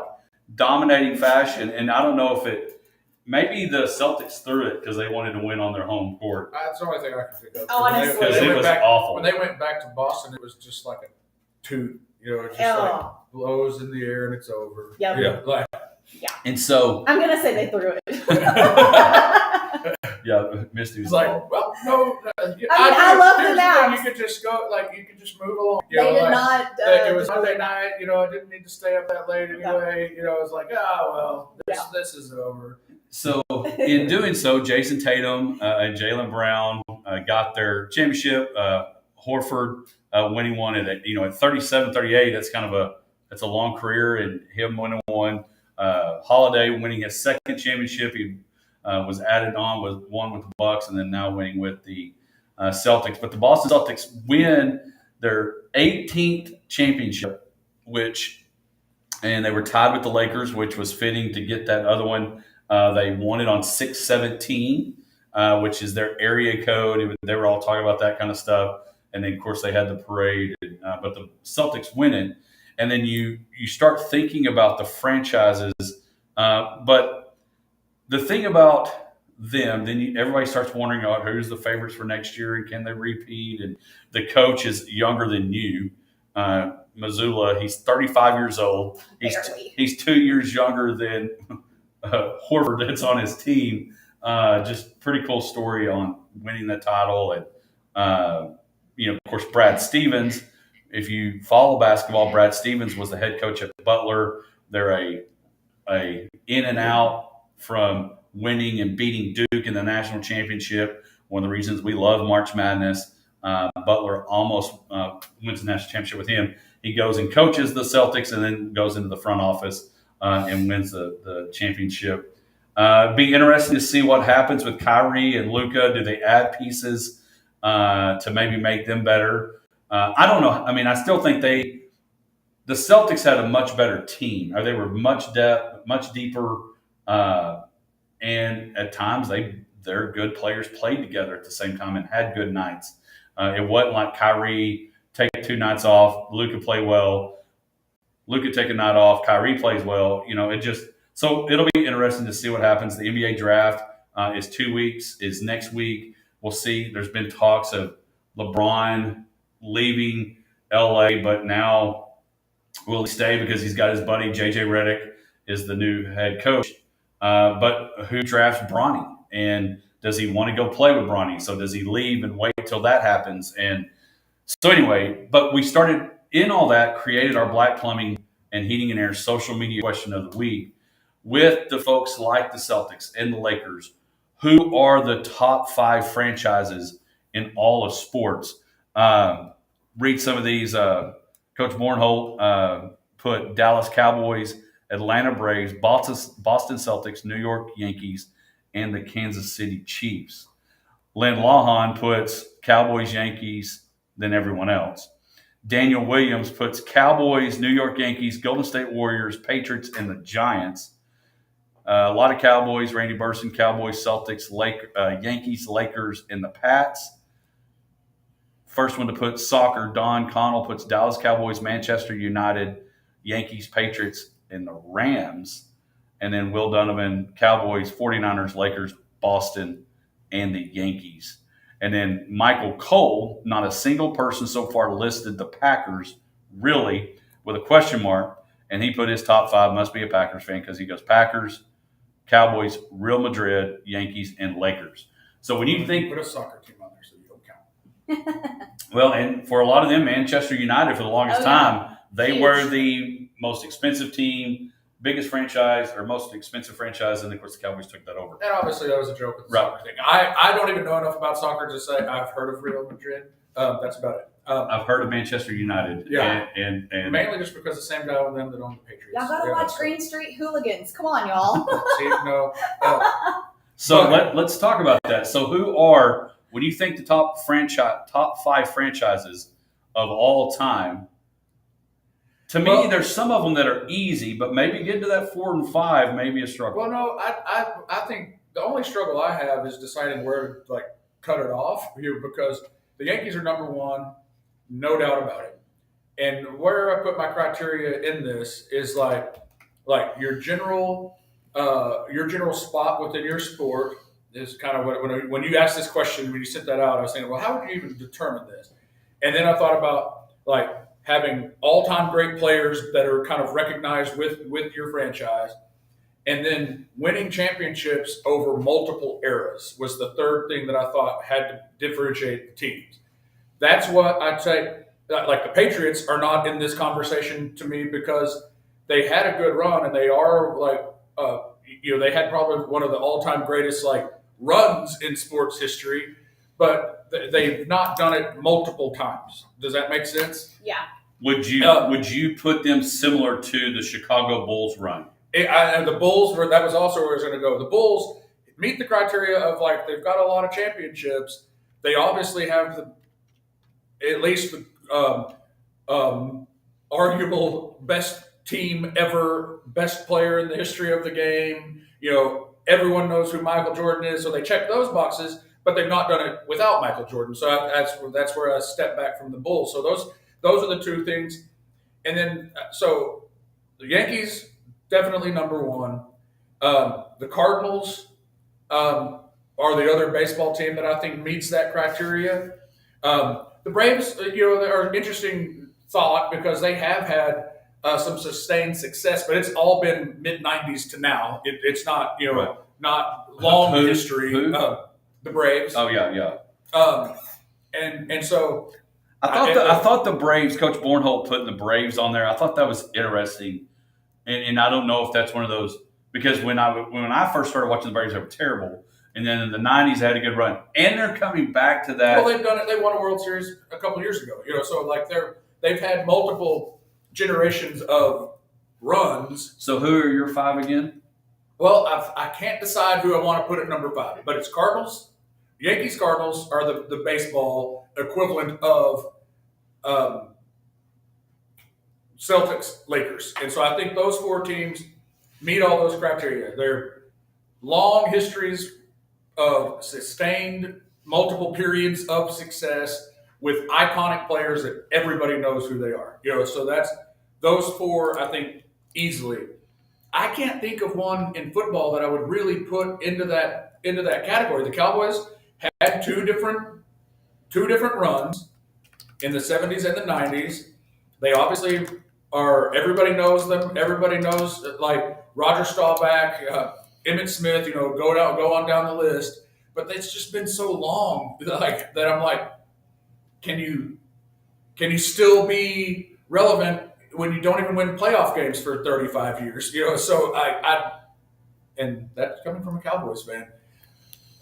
dominating fashion, and I don't know if it. Maybe the Celtics threw it because they wanted to win on their home court. That's the only thing I can think of. Honestly. Because it was awful. When they went back to Boston, it was just like a toot. It's just like blows in the air and it's over. Yep. Yeah. Like, And so, I'm going to say they threw it. yeah, Misty was it's like, like, well, no. I love the Mavs. You could just go, you could just move along. They did not. It was Monday night. I didn't need to stay up that late anyway. It was like, this is over. So in doing so, Jason Tatum and Jaylen Brown got their championship. Horford winning one at 37-38. That's a long career, and him winning one. Holiday winning his second championship. He was added on with one with the Bucks, and then now winning with the Celtics. But the Boston Celtics win their 18th championship, and they were tied with the Lakers, which was fitting to get that other one. They won it on 6/17, which is their area code. They were all talking about that kind of stuff. And then, of course, they had the parade. But the Celtics win it. And then you start thinking about the franchises. But the thing about them, then everybody starts wondering about who's the favorites for next year and can they repeat. And the coach is younger than you. Missoula, he's 35 years old. He's 2 years younger than Horford that's on his team. Just pretty cool story on winning the title. And, of course, Brad Stevens. If you follow basketball, Brad Stevens was the head coach at Butler. They're a in and out from winning and beating Duke in the national championship. One of the reasons we love March Madness. Butler almost wins the national championship with him. He goes and coaches the Celtics and then goes into the front office and wins the championship. Be interesting to see what happens with Kyrie and Luka. Do they add pieces to maybe make them better? I don't know. I mean, I still think the Celtics had a much better team. They were much deeper, and at times their good players played together at the same time and had good nights. It wasn't like Kyrie take 2 nights off, Luka play well, Luka take a night off, Kyrie plays well. So it'll be interesting to see what happens. The NBA draft is 2 weeks, is next week. We'll see. There's been talks of LeBron leaving LA, but now will he stay because he's got his buddy JJ Redick is the new head coach But who drafts Bronny? And does he want to go play with Bronny? So does he leave and wait till that happens? And so anyway, but we started in all that, created our Black Plumbing and Heating and Air social media question of the week with the folks like the Celtics and the Lakers, who are the top 5 franchises in all of sports. Read some of these. Coach Bornholt put Dallas Cowboys, Atlanta Braves, Boston Celtics, New York Yankees, and the Kansas City Chiefs. Lynn Lawhon puts Cowboys, Yankees, then everyone else. Daniel Williams puts Cowboys, New York Yankees, Golden State Warriors, Patriots, and the Giants. A lot of Cowboys, Randy Burson, Cowboys, Celtics, Yankees, Lakers, and the Pats. First one to put soccer, Don Connell puts Dallas Cowboys, Manchester United, Yankees, Patriots, and the Rams. And then Will Donovan, Cowboys, 49ers, Lakers, Boston, and the Yankees. And then Michael Cole, not a single person so far listed the Packers, really, with a question mark. And he put his top 5, must be a Packers fan, because he goes Packers, Cowboys, Real Madrid, Yankees, and Lakers. So when you think... Put a soccer team on there so you don't count. Well, and for a lot of them, Manchester United, for the longest time, they Huge. were the most expensive team, biggest franchise, or most expensive franchise, and of course the Cowboys took that over. And obviously that was a joke with the Right. soccer thing. I don't even know enough about soccer to say I've heard of Real Madrid. That's about it. I've heard of Manchester United. Yeah. And Mainly just because the same guy with them that owned the Patriots. Y'all gotta watch Green Street Hooligans. Come on, y'all. See, no. so let's talk about that. So who are, when you think the top 5 franchises of all time, to me, there's some of them that are easy, but maybe getting to that 4 and 5 may be a struggle. Well, no, I think the only struggle I have is deciding where to cut it off here, because the Yankees are number 1, no doubt about it. And where I put my criteria in this is like your general spot within your sport is kind of what when you asked this question, when you sent that out, I was saying, well, how would you even determine this? And then I thought about having all-time great players that are kind of recognized with your franchise, and then winning championships over multiple eras was the third thing that I thought had to differentiate the teams. That's what I'd say. Like the Patriots are not in this conversation to me because they had a good run and they are they had probably one of the all-time greatest runs in sports history, but they've not done it multiple times. Does that make sense? Yeah. Would you put them similar to the Chicago Bulls run? And the Bulls that was also where I was going to go. The Bulls meet the criteria of they've got a lot of championships. They obviously have at least the arguable best team ever, best player in the history of the game. Everyone knows who Michael Jordan is, so they check those boxes, but they've not done it without Michael Jordan. So that's where I step back from the Bulls. So those are the two things. And then so the Yankees definitely number 1. The Cardinals are the other baseball team that I think meets that criteria. The Braves, are an interesting thought because they have had some sustained success, but it's all been mid-90s to now. It's not, Right. not long Who? history. Who? The Braves. Oh yeah. And so I thought the Braves, Coach Bornholt putting the Braves on there, I thought that was interesting. And I don't know if that's one of those, because when I first started watching the Braves, they were terrible. And then in the 90s, they had a good run. And they're coming back to that. Well, they've done it. They won a World Series a couple of years ago. So they've had multiple generations of runs. So who are your 5 again? Well, I can't decide who I want to put at number 5, but it's Cardinals. Yankees Cardinals are the baseball equivalent of Celtics Lakers. And so I think those 4 teams meet all those criteria. They're long histories of sustained multiple periods of success with iconic players that everybody knows who they are. So that's those 4, I think, easily. I can't think of one in football that I would really put into that category. The Cowboys had two different runs in the 70s and the 90s. They obviously are, everybody knows them. Everybody knows Roger Staubach, Emmitt Smith, go on down the list. But it's just been so long that I'm like, can you still be relevant when you don't even win playoff games for 35 years? So and that's coming from a Cowboys fan.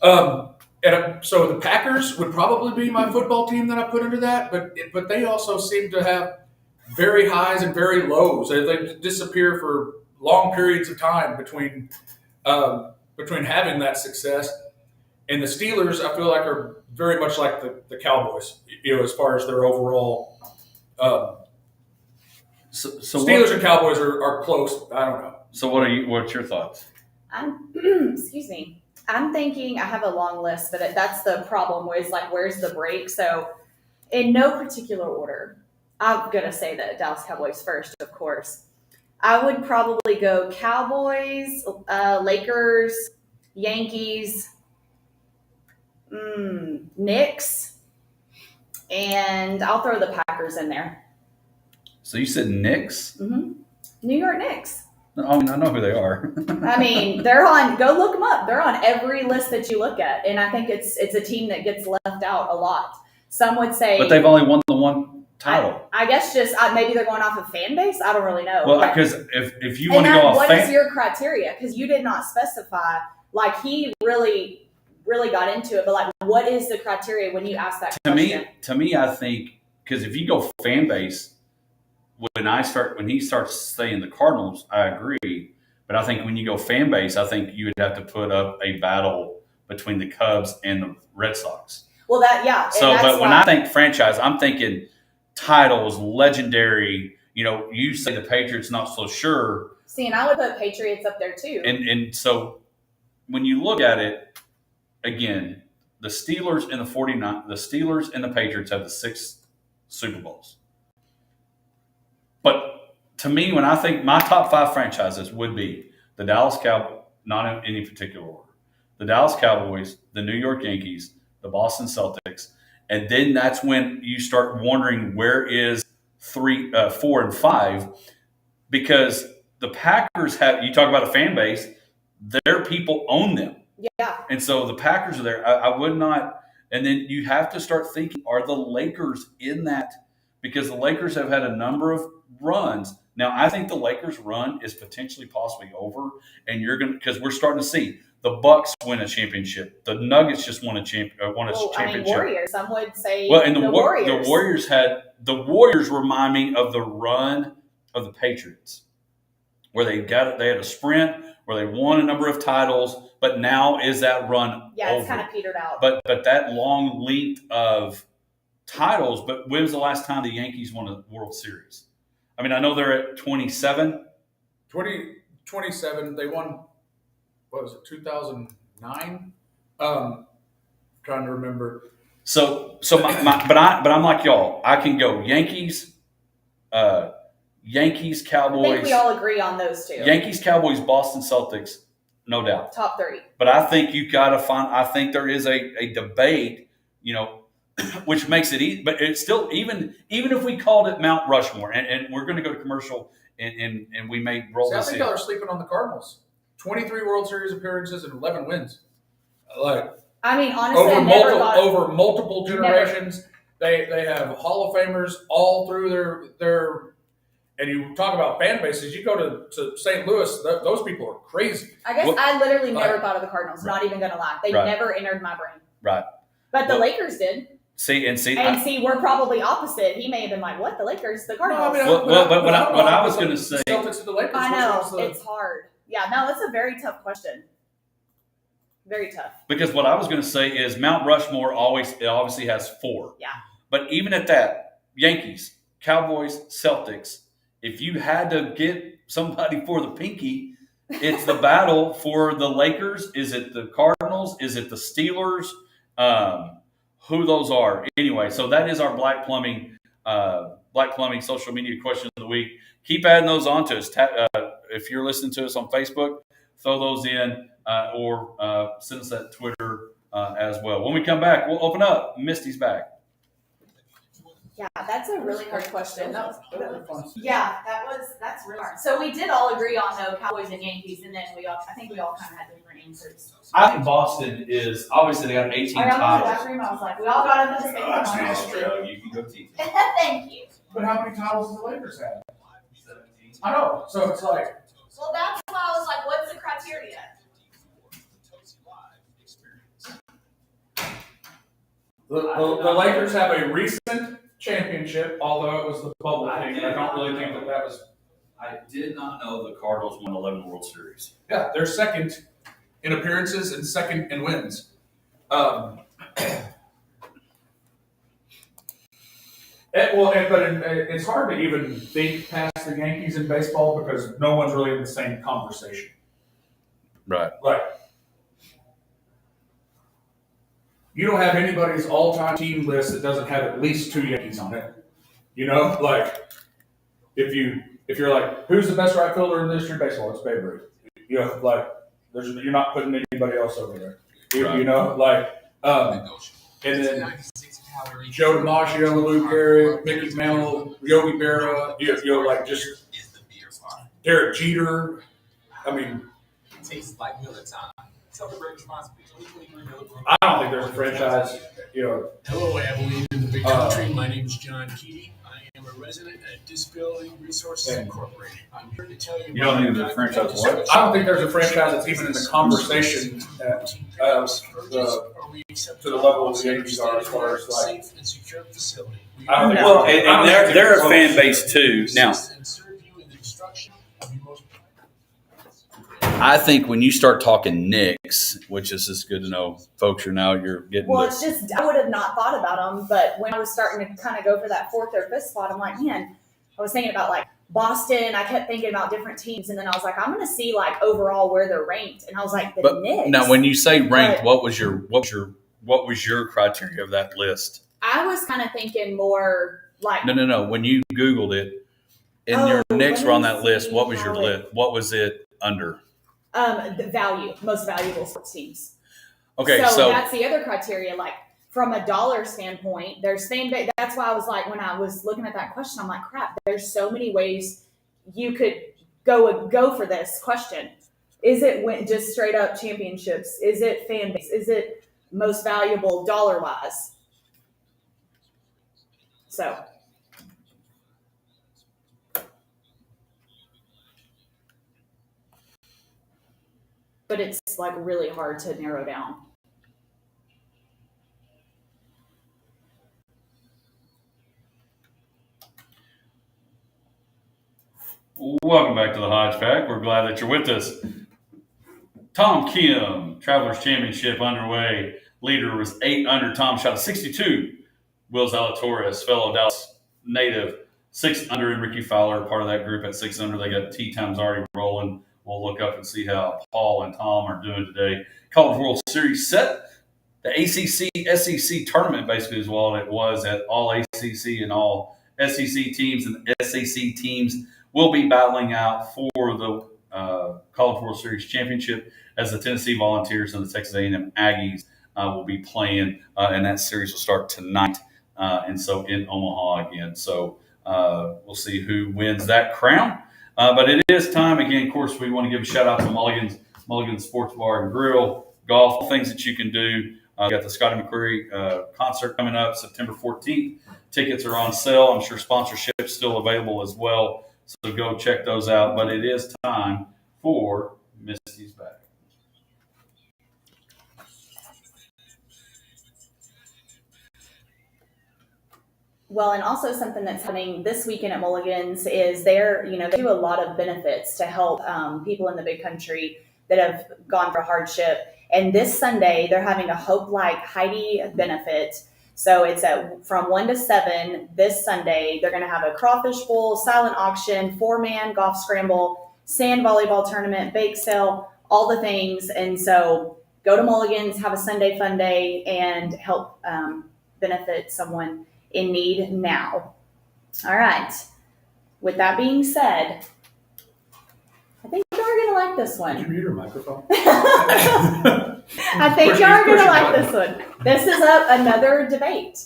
So the Packers would probably be my football team that I put under that, but they also seem to have very highs and very lows. They disappear for long periods of time between having that success. And the Steelers, I feel like, are very much like the Cowboys, as far as their overall. So Steelers and Cowboys are close. I don't know. So what's your thoughts? Excuse me. I'm thinking I have a long list, but that's the problem with like where's the break? So in no particular order, I'm gonna say that Dallas Cowboys first, of course. I would probably go Cowboys, Lakers, Yankees, Knicks, and I'll throw the Packers in there. So you said Knicks? Mm-hmm. New York Knicks. I know who they are. I mean, they're on. Go look them up. They're on every list that you look at, and I think it's a team that gets left out a lot. Some would say, but they've only won the one title. I guess just maybe they're going off of fan base. I don't really know. Well, because if you want to go off, what is your criteria? Because you did not specify. Like he really got into it, but like, what is the criteria when you ask that question? To me, I think because if you go fan base. When he starts saying the Cardinals, I agree. But I think when you go fan base, I think you would have to put up a battle between the Cubs and the Red Sox. Well, So, but when I think franchise, I'm thinking titles, legendary. You say the Patriots, not so sure. See, and I would put Patriots up there too. And so when you look at it, again, the Steelers and the Steelers and the Patriots have the 6 Super Bowls. But to me, when I think my top 5 franchises would be the Dallas Cowboys, not in any particular order, the Dallas Cowboys, the New York Yankees, the Boston Celtics, and then that's when you start wondering where is 3, 4, and 5, because the Packers have. You talk about a fan base, their people own them, and so the Packers are there. I would not, and then you have to start thinking: are the Lakers in that? Because the Lakers have had a number of runs. Now, I think the Lakers run is potentially possibly over, and because we're starting to see the Bucks win a championship. The Nuggets just won a championship. I mean, Warriors. Some would say and the Warriors. The Warriors remind me of the run of the Patriots, where they had a sprint where they won a number of titles, but now is that run over? It's kind of petered out. But that long length of titles, but when was the last time the Yankees won a World Series? I mean, I know they're at 27. 27. They won, what was it, 2009? Trying to remember. So but I'm like y'all. I can go Yankees, Cowboys. I think we all agree on those two. Yankees, Cowboys, Boston Celtics, no doubt. Top 3. But I think you got to find. I think there is a debate, which makes it easy. But it's still even if we called it Mount Rushmore, and we're going to go to commercial, and we may roll this. I think y'all are sleeping on the Cardinals. 23 World Series appearances and 11 wins. I mean, honestly, over multiple generations, they have Hall of Famers all through their. And you talk about fan bases. You go to St. Louis; those people are crazy. I guess I literally never thought of the Cardinals. Right. Not even going to lie, they never entered my brain. Right. But the Lakers did. See, we're probably opposite. He may have been like, "What? The Lakers? The Cardinals?" No, but what I was going to say, Celtics and the Lakers. I know it's hard. Yeah, no, that's a very tough question. Very tough. Because what I was going to say is Mount Rushmore obviously has 4. Yeah. But even at that, Yankees, Cowboys, Celtics. If you had to get somebody for the pinky, it's the battle for the Lakers. Is it the Cardinals? Is it the Steelers? Who those are? Anyway, so that is our Black Plumbing social media question of the week. Keep adding those on to us. If you're listening to us on Facebook, throw those in or send us that Twitter as well. When we come back, we'll open up. Misty's back. Yeah, that's a really hard question. That was fun. That's really hard. So we did all agree on though Cowboys and Yankees, and then I think we all kind of had different answers. I think Boston is obviously they got 18 I got into titles. that room. I was like, we all got into the same That's one. nice, Joe. You can go teach. Thank you. But how many titles does the Lakers have? 17. I know. So it's like. Well, that's why I was like, what's the criteria? The Lakers have a recent championship, although it was the bubble thing, and I don't really think that was. I did not know the Cardinals won 11 World Series. Yeah, they're second in appearances and second in wins. It's hard to even think past the Yankees in baseball because no one's really in the same conversation. Right. Like, you don't have anybody's all-time team list that doesn't have at least 2 Yankees on it. You know, like if you're like, who's the best right fielder in the history of baseball? It's Babe Ruth. You know, like you're not putting anybody else over there. You know, like and then Joe DiMaggio, Lou Gehrig, Mickey Mantle, Yogi Berra, you know, like just Derek Jeter. I mean, it tastes like Miller time. Celebrate responsibly. I don't think there's a franchise. You know. Hello, Abilene in the big country. My name is John Keating. I am a resident at Disability Resources Incorporated. I'm here to tell you. You don't think there's a franchise what? I don't think there's a franchise that's even in the conversation to the level the Yankees are as far as like. Safe and secure facility. I don't think Well, and they're a fan base too. Now, I think when you start talking Knicks, which is just good to know, folks, you're getting. Well, it's just I would have not thought about them, but when I was starting to kind of go for that 4th or 5th spot, I'm like, man, I was thinking about like Boston. I kept thinking about different teams, and then I was like, I'm going to see like overall where they're ranked, and I was like, the Knicks. Now, when you say ranked, what was your criteria of that list? I was kind of thinking more like No. When you Googled it, and your Knicks were on that list, what was your list? What was it under? The value, most valuable sports teams. Okay, so that's the other criteria. Like from a dollar standpoint, there's fan base. That's why I was like, when I was looking at that question, I'm like, crap. There's so many ways you could go for this question. Is it just straight up championships? Is it fan base? Is it most valuable dollar wise? So. But it's like really hard to narrow down. Welcome back to the Hodge Pack. We're glad that you're with us. Tom Kim, Travelers Championship underway. Leader was 8 under. Tom shot a 62. Will Zalatoris, fellow Dallas native, 6 under. And Ricky Fowler, part of that group at 6 under. They got tee times already rolling. We'll look up and see how Paul and Tom are doing today. College World Series set. The ACC SEC tournament basically is what it was at all ACC and all SEC teams, and the SEC teams will be battling out for the College World Series championship as the Tennessee Volunteers and the Texas A&M Aggies will be playing, and that series will start tonight, and so in Omaha again. So we'll see who wins that crown. But it is time again. Of course, we want to give a shout out to Mulligan's Sports Bar and Grill, golf, things that you can do. We got the Scotty McCreery concert coming up September 14th. Tickets are on sale. I'm sure sponsorship's still available as well. So go check those out. But it is time for Misty's Back. Well, and also something that's happening this weekend at Mulligan's is they do a lot of benefits to help people in the big country that have gone for hardship. And this Sunday, they're having a Hope Like Heidi benefit. So it's from 1 to 7 this Sunday. They're going to have a crawfish bowl, silent auction, 4-man golf scramble, sand volleyball tournament, bake sale, all the things. And so go to Mulligan's, have a Sunday fun day, and help benefit someone in need now. All right. With that being said, I think y'all are going to like this one. Did you mute your microphone? I think y'all are going to like this one. This is another debate.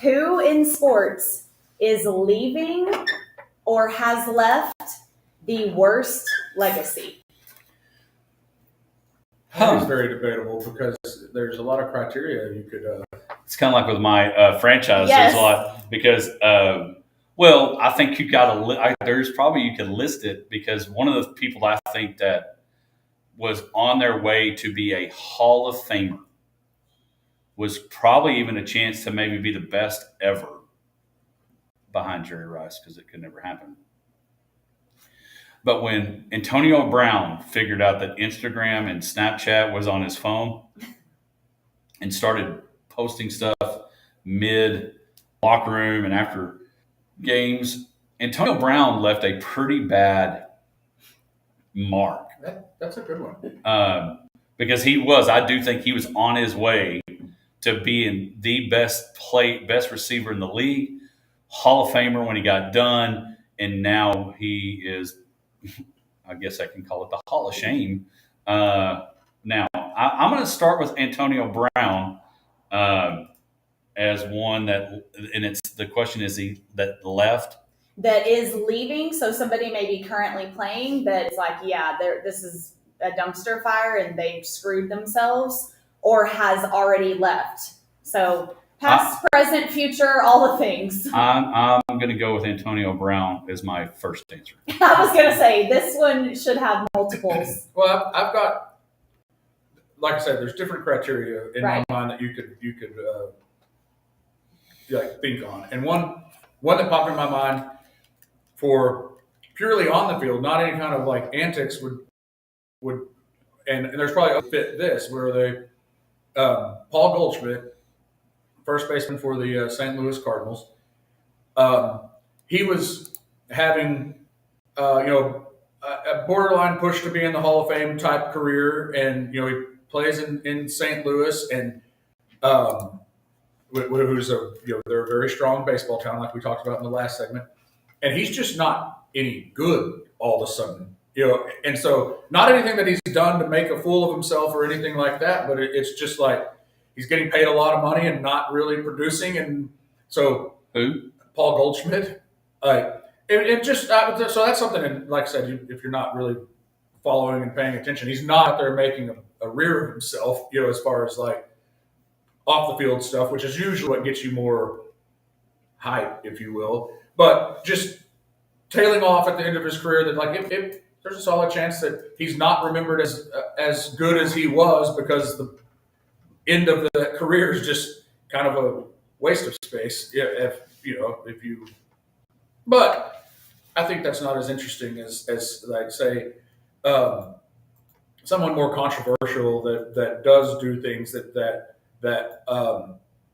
Who in sports is leaving or has left the worst legacy? It's very debatable because there's a lot of criteria you could. It's kind of like with my franchise. Yes. There's a lot because, well, I think you got to. There's probably you could list it because one of the people I think that was on their way to be a Hall of Famer was probably even a chance to maybe be the best ever behind Jerry Rice because it could never happen. But when Antonio Brown figured out that Instagram and Snapchat was on his phone and started posting stuff mid locker room and after games, Antonio Brown left a pretty bad mark. That's a good one. Because I do think he was on his way to being the best receiver in the league, Hall of Famer when he got done, and now he is, I guess I can call it the Hall of Shame. Now, I'm going to start with Antonio Brown as one that, and the question is that left. That is leaving, so somebody may be currently playing that's like, yeah, this is a dumpster fire and they've screwed themselves, or has already left. So past, present, future, all the things. I'm going to go with Antonio Brown as my first answer. I was going to say, this one should have multiples. Well, I've got, like I said, there's different criteria in my mind that you could think on, and one that popped in my mind for purely on the field, not any kind of like antics would and there's probably a fit this where they Paul Goldschmidt, first baseman for the St. Louis Cardinals, he was having a borderline push to be in the Hall of Fame type career, and he plays in St. Louis, and who's they're a very strong baseball town, like we talked about in the last segment, and he's just not any good all of a sudden, and so not anything that he's done to make a fool of himself or anything like that, but it's just like he's getting paid a lot of money and not really producing, and so Paul Goldschmidt, it just so that's something. And like I said, if you're not really following and paying attention, he's not out there making a rear of himself, as far as like off the field stuff, which is usually what gets you more hype, if you will. But just tailing off at the end of his career, that like if there's a solid chance that he's not remembered as good as he was, because the end of the career is just kind of a waste of space. If you, but I think that's not as interesting as like say someone more controversial that does do things that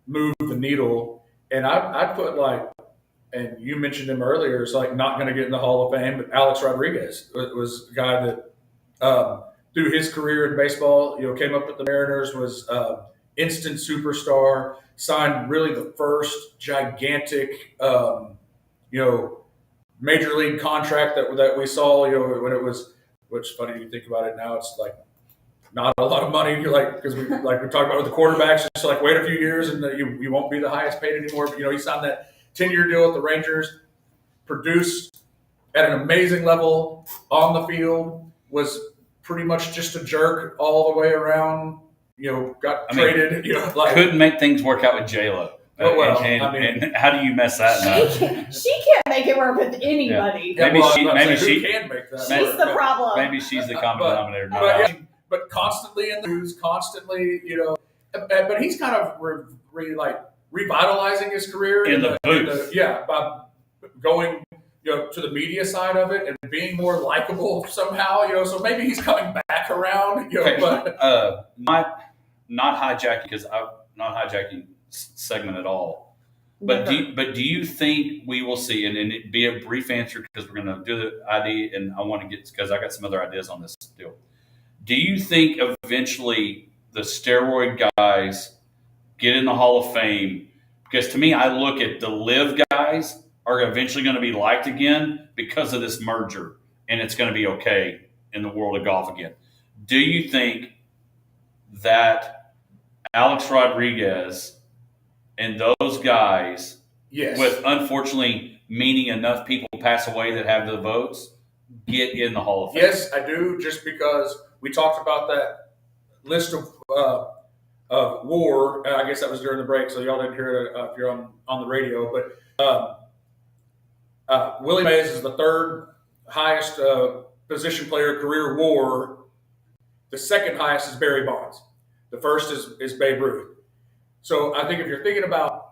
move the needle. And I put like, and you mentioned him earlier, it's like not going to get in the Hall of Fame, but Alex Rodriguez was a guy that through his career in baseball, came up with the Mariners, was instant superstar, signed really the first gigantic, major league contract that we saw, when it was, which is funny you think about it now, it's like not a lot of money. You're like, because we talked about with the quarterbacks, just like wait a few years and you won't be the highest paid anymore. But he signed that 10-year deal with the Rangers, produced at an amazing level on the field, was pretty much just a jerk all the way around. Got traded. Couldn't make things work out with J-Lo. And how do you mess that up? She can't make it work with anybody. Yeah. Maybe she can make that. She's the problem. Maybe she's the common denominator. But constantly in the news, constantly, but he's kind of revitalizing his career in the booth. By going, to the media side of it and being more likable somehow, so maybe he's coming back around, but not hijacking, because I'm not hijacking segment at all. But do you think we will see, and it be a brief answer because we're going to do the ID, and I want to get, because I got some other ideas on this deal. Do you think eventually the steroid guys get in the Hall of Fame? Because to me, I look at the live guys are eventually going to be liked again because of this merger, and it's going to be okay in the world of golf again. Do you think that Alex Rodriguez and those guys, Yes. with unfortunately meaning enough people pass away that have the votes, get in the Hall of Fame. Yes, I do, just because we talked about that list of war. I guess that was during the break, so y'all didn't hear it if you're on the radio. But Willie Mays is the third highest position player career WAR. The second highest is Barry Bonds. The first is Babe Ruth. So I think if you're thinking about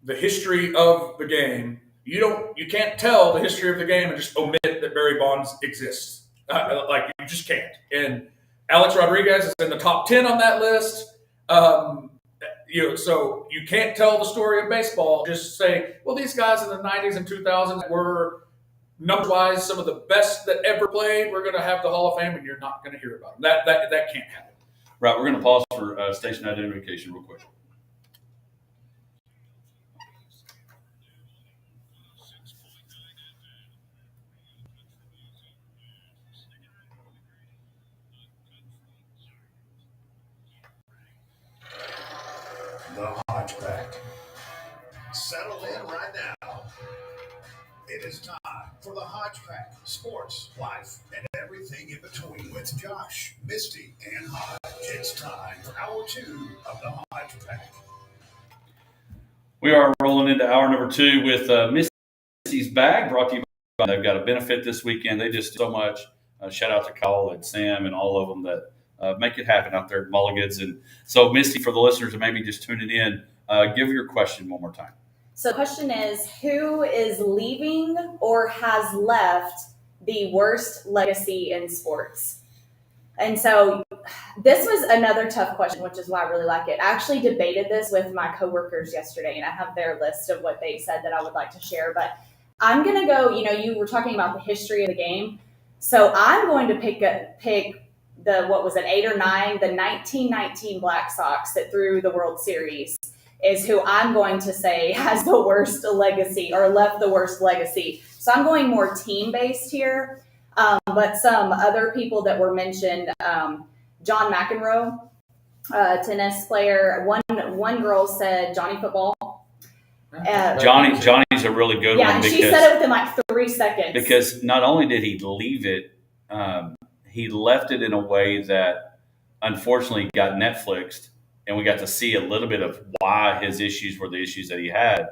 the history of the game, you can't tell the history of the game and just omit that Barry Bonds exists. Like, you just can't. And Alex Rodriguez is in the top 10 on that list. So you can't tell the story of baseball. Just say, well, these guys in the 90s and 2000s were number-wise some of the best that ever played. We're going to have the Hall of Fame, and you're not going to hear about them. That can't happen. Right, we're going to pause for station identification real quick. The Hodge Pack. Settle in right now. It is time for the Hodge Pack. Sports, life, and everything in between with Josh, Misty, and Hodge. It's time for hour 2 of the Hodge Pack. We are rolling into hour number 2 with Misty's Bag, brought to you by. They've got a benefit this weekend. They just do so much. Shout out to Kyle and Sam and all of them that make it happen out there at Mulligan's. And so, Misty, for the listeners that maybe just tuning in, give your question one more time. So the question is, who is leaving or has left the worst legacy in sports? And so this was another tough question, which is why I really like it. I actually debated this with my coworkers yesterday, and I have their list of what they said that I would like to share. But I'm going to go, you were talking about the history of the game. So I'm going to pick the, what was it, 8 or 9, the 1919 Black Sox that threw the World Series is who I'm going to say has the worst legacy or left the worst legacy. So I'm going more team-based here. But some other people that were mentioned, John McEnroe, tennis player. One girl said Johnny Football. Johnny's a really good one. Yeah, and she said it within like 3 seconds. Because not only did he leave it, he left it in a way that unfortunately got Netflixed, and we got to see a little bit of why his issues were the issues that he had.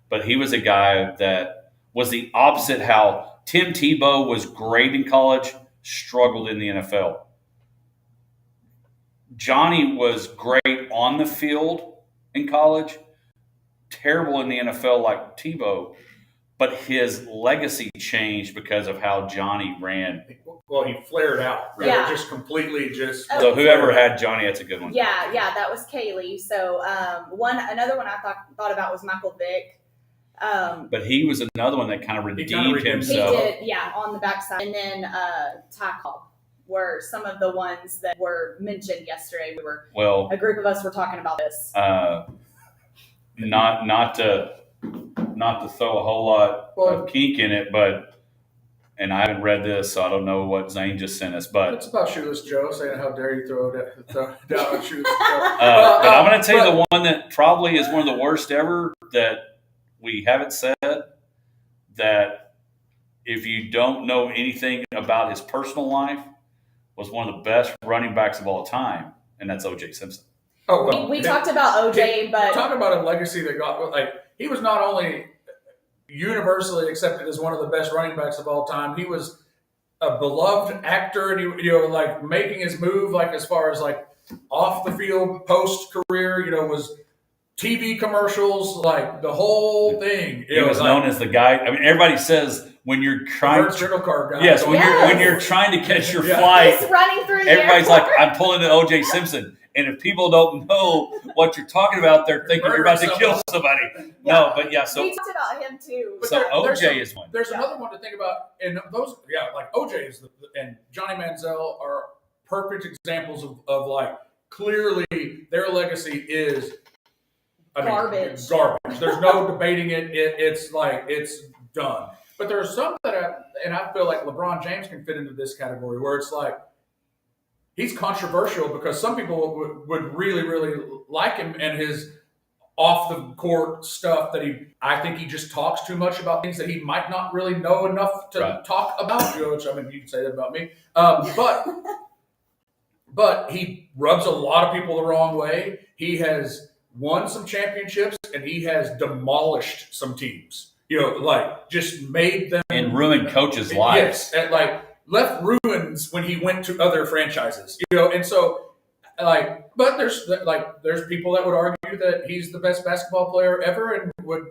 But he was a guy that was the opposite how Tim Tebow was great in college, struggled in the NFL. Johnny was great on the field in college, terrible in the NFL like Tebow, but his legacy changed because of how Johnny ran. Well, he flared out. Right? Yeah. Just completely just. So whoever had Johnny, that's a good one. Yeah, that was Kaylee. So another one I thought about was Michael Vick. But he was another one that kind of redeemed himself. He did, on the backside. And then Ty Cobb were some of the ones that were mentioned yesterday. A group of us were talking about this. Not to throw a whole lot of kink in it, and I haven't read this, so I don't know what Zane just sent us. But it's about Shoeless Joe saying, "How dare you throw down on Shoeless Joe?" But I'm going to tell you the one that probably is one of the worst ever that we haven't said. That if you don't know anything about his personal life, was one of the best running backs of all time, and that's O.J. Simpson. Oh, well, we talked about O.J., but talking about a legacy that got he was not only universally accepted as one of the best running backs of all time. He was a beloved actor, and he making his move as far as off the field post career. Was TV commercials, the whole thing. He was known as the guy. I mean, everybody says when you're trying rental car guy. Yes, when you're trying to catch your flight, he's running through. Everybody's like, I'm pulling an O.J. Simpson. And if people don't know what you're talking about, they're thinking you're about to kill somebody. Yeah. No, but yeah. So we talked about him too. So O.J. is one. There's another one to think about, and those, O.J. is and Johnny Manziel are perfect examples of clearly their legacy is garbage. Garbage. There's no debating it. It's done. But there are some that and I feel like LeBron James can fit into this category where it's he's controversial because some people would really, really like him and his off the court stuff that I think he just talks too much about things that he might not really know enough to talk about. Which, I mean, you can say that about me. But he rubs a lot of people the wrong way. He has won some championships, and he has demolished some teams. Like just made them and ruined coaches' lives. Yes, and like left ruins when he went to other franchises. And so but there's people that would argue that he's the best basketball player ever, and would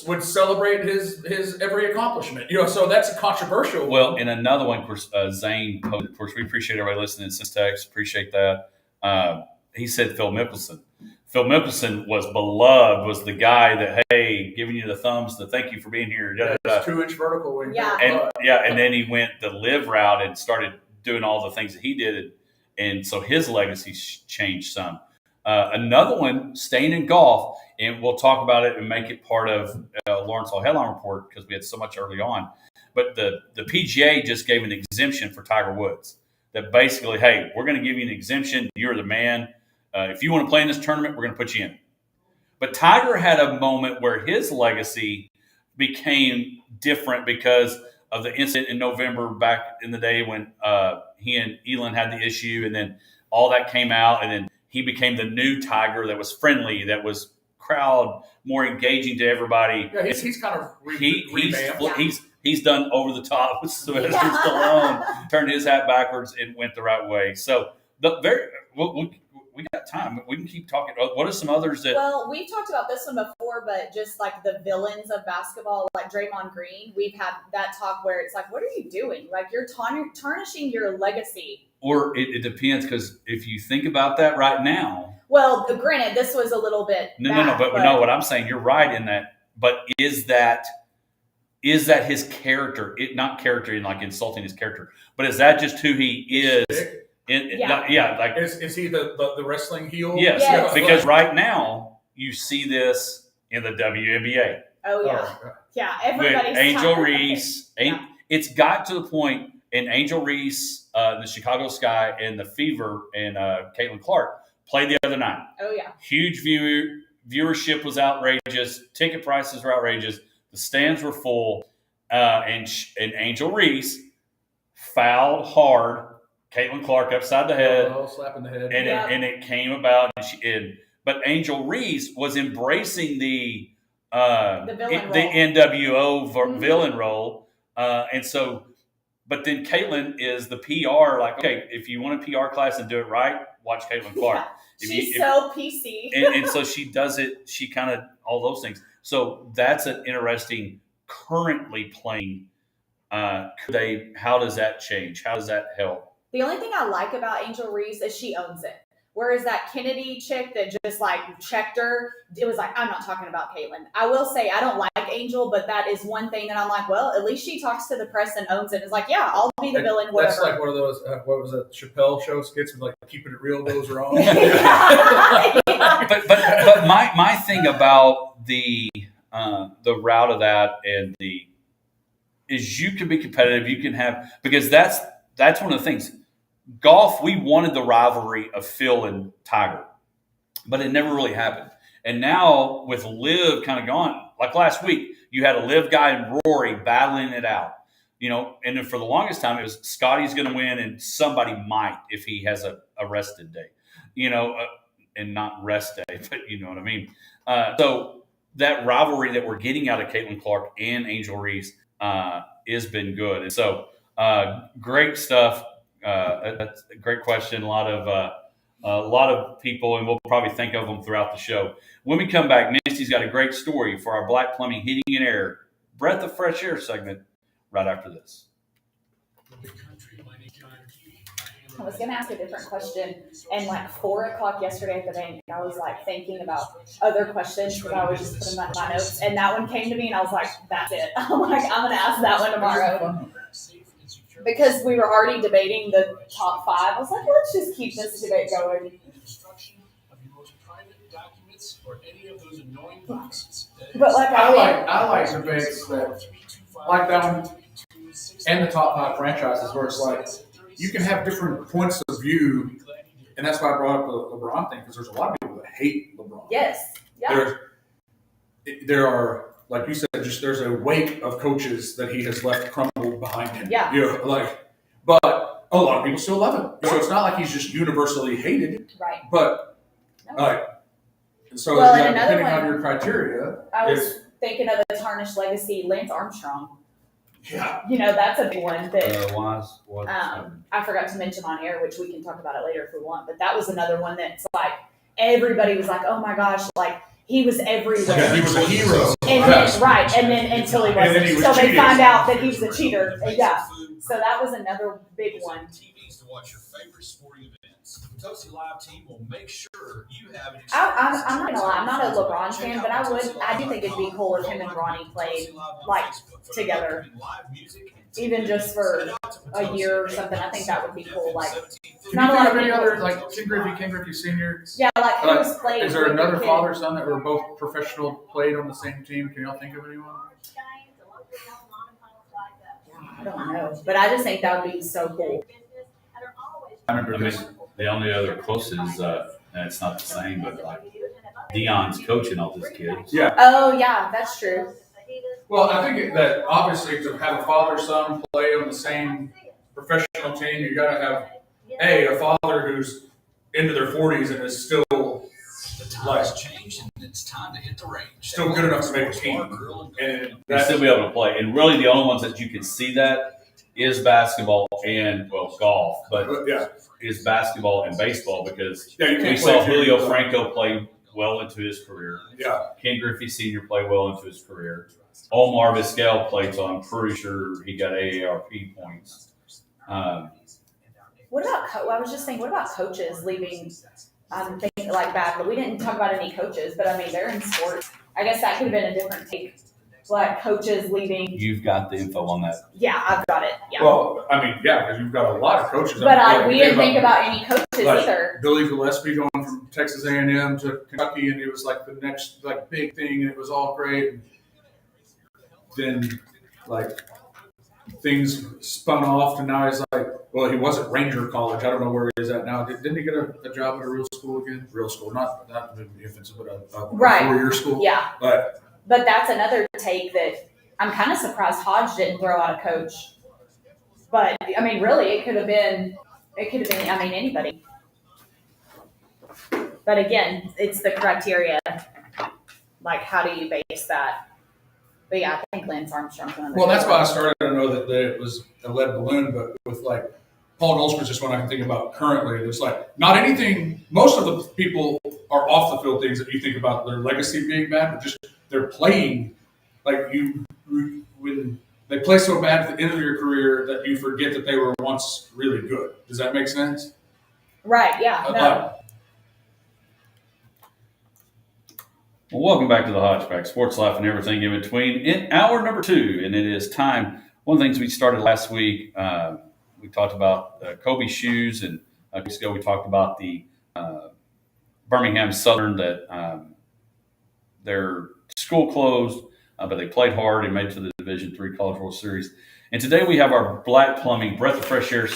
would celebrate his every accomplishment. So that's a controversial. Well, and another one, of course, Zane. Of course, we appreciate everybody listening. Since text, appreciate that. He said Phil Mickelson. Phil Mickelson was beloved. Was the guy that giving you the thumbs to thank you for being here. 2-inch vertical wing. And then he went the live route and started doing all the things that he did, and so his legacy changed some. Another one, staying in golf, and we'll talk about it and make it part of Lawrence Hall Headline Report because we had so much early on. But the PGA just gave an exemption for Tiger Woods. That basically, hey, we're going to give you an exemption. You're the man. If you want to play in this tournament, we're going to put you in. But Tiger had a moment where his legacy became different because of the incident in November back in the day when he and Elin had the issue, and then all that came out, and then he became the new Tiger that was friendly, that was crowd, more engaging to everybody. Yeah, he's kind of revamped. He's done over the top with Sylvester Stallone, turned his hat backwards and went the right way. So we got time. We can keep talking. What are some others that? Well, we've talked about this one before, but just like the villains of basketball, like Draymond Green, we've had that talk where it's like, what are you doing? Like you're tarnishing your legacy. Or it depends, because if you think about that right now. Well, granted, this was a little bit. But no, what I'm saying, you're right in that. But is that his character? Not character in like insulting his character, but is that just who he is? Is he the wrestling heel? Yes. Because right now you see this in the WNBA. Oh yeah, everybody's with Angel Reese. It's got to the point, and Angel Reese, the Chicago Sky, and the Fever, and Caitlin Clark played the other night. Oh yeah, huge viewership was outrageous. Ticket prices were outrageous. The stands were full, and Angel Reese fouled hard Caitlin Clark upside the head, slapping the head, and it came about. But Angel Reese was embracing the NWO villain role, and so. But then Caitlin is the PR. Like, okay, if you want a PR class and do it right, watch Caitlin Clark. Yeah, she's so PC, and so she does it. She kind of all those things. So that's an interesting. Currently playing. How does that change? How does that help? The only thing I like about Angel Reese is she owns it. Whereas that Kennedy chick that just like checked her, it was like, I'm not talking about Caitlin. I will say I don't like Angel, but that is one thing that I'm like, well, at least she talks to the press and owns it. It's like, yeah, I'll be the villain, whatever. That's like one of those, what was that, Chappelle show skits with like keeping it real goes wrong. But my thing about the route of that and is you can be competitive. You can have, because that's one of the things. Golf, we wanted the rivalry of Phil and Tiger, but it never really happened. And now with Liv kind of gone, like last week, you had a Liv guy and Rory battling it out, and then for the longest time, it was Scotty's going to win and somebody might if he has a rested day, and not rest day, but you know what I mean? So that rivalry that we're getting out of Caitlin Clark and Angel Reese has been good. And so great stuff. That's a great question. A lot of people, and we'll probably think of them throughout the show. When we come back, Misty's got a great story for our Black Plumbing, Heating, and Air Breath of Fresh Air segment right after this. I was going to ask a different question, and like 4 o'clock yesterday at the bank, I was like thinking about other questions because I was just putting them in my notes, and that one came to me, and I was like, that's it. I'm like, I'm going to ask that one tomorrow. Because we were already debating the top 5. I was like, let's just keep this debate going. But like I like debates that like that one and the top 5 franchises where it's like you can have different points of view and that's why I brought up the LeBron thing, because there's a lot of people that hate LeBron. Yes. Yeah. There are, like you said, just there's a wake of coaches that he has left crumbled behind him. Yeah. But a lot of people still love him. So it's not like he's just universally hated. Right. But No. so Well, and another depending one- on your criteria, I was thinking of a tarnished legacy, Lance Armstrong. yeah. That's a big one that I forgot to mention on air, which we can talk about it later if we want. But that was another one that's like everybody was like, "Oh my gosh!" Like he was everywhere. Yeah, he was a hero. And then until he wasn't. And then he was so they cheating. find out that he was a cheater. Yeah. So that was another big one. TVs to watch your favorite sporting events. The Potosi Live team will make sure you have an I'm not gonna lie, I'm not a LeBron fan, but I do think it'd be cool if him and Bronny played like together, even just for a year or something. I think that would be cool. Like, not a lot of any people. other, like Ken Griffey Sr. Yeah, like who's played. Is there with another the kid? father son that were both professional, played on the same team? Can y'all think of anyone? I don't know, but I just think that would be so cool. I remember this. The only other close is, and it's not the same, but like Dion's coaching all these kids. Yeah. Oh yeah, that's true. Well, I think that obviously to have a father-son play on the same professional team, you got to have a father who's into their 40s and is still The times change and it's time to hit the range. still good enough to make a team, and And that's still be able to play. And really, the only ones that you can see that is basketball and golf, but yeah. is basketball and baseball because Yeah, you we can't saw play Julio two. Franco play well into his career. Yeah. Ken Griffey Sr. played well into his career. Omar Vizquel played, so I'm pretty sure he got AARP points. What about? I was just thinking, what about coaches leaving? I'm thinking like bad, but we didn't talk about any coaches. But I mean, they're in sports. I guess that could have been a different take. Like coaches leaving. You've got the info on that. Yeah, I've got it. Yeah. Well, I mean, yeah, because you've got a lot of coaches. But we didn't think about any coaches like either. Billy Gillespie going from Texas A&M to Kentucky, and it was like the next like big thing, and it was all great. And then like things spun off, and now he's like, well, he was at Ranger College. I don't know where he's at now. Didn't he get a job at a real school again? Real school, not offensive, but a Right. 4-year school. Yeah. But that's another take that I'm kind of surprised Hodge didn't throw out a coach. But I mean, really, it could have been. I mean, anybody. But again, it's the criteria. Like, how do you base that? But yeah, I think Lance Armstrong's one of the. well, that's why I started to know that it was a lead balloon, but with like Paul Goldschmidt's just one I can think about currently. It's like not anything. Most of the people are off the field things that you think about their legacy being bad, but just they're playing like when they play so bad at the end of your career that you forget that they were once really good. Does that make sense? Right. Yeah. No. Well, welcome back to the Hodge Pack, sports life and everything in between. In hour number 2, and it is time. One of the things we started last week, we talked about Kobe shoes, and a week ago we talked about the Birmingham Southern that their school closed, but they played hard and made it to the Division III College World Series. And today we have our Black Plumbing Breath of Fresh Air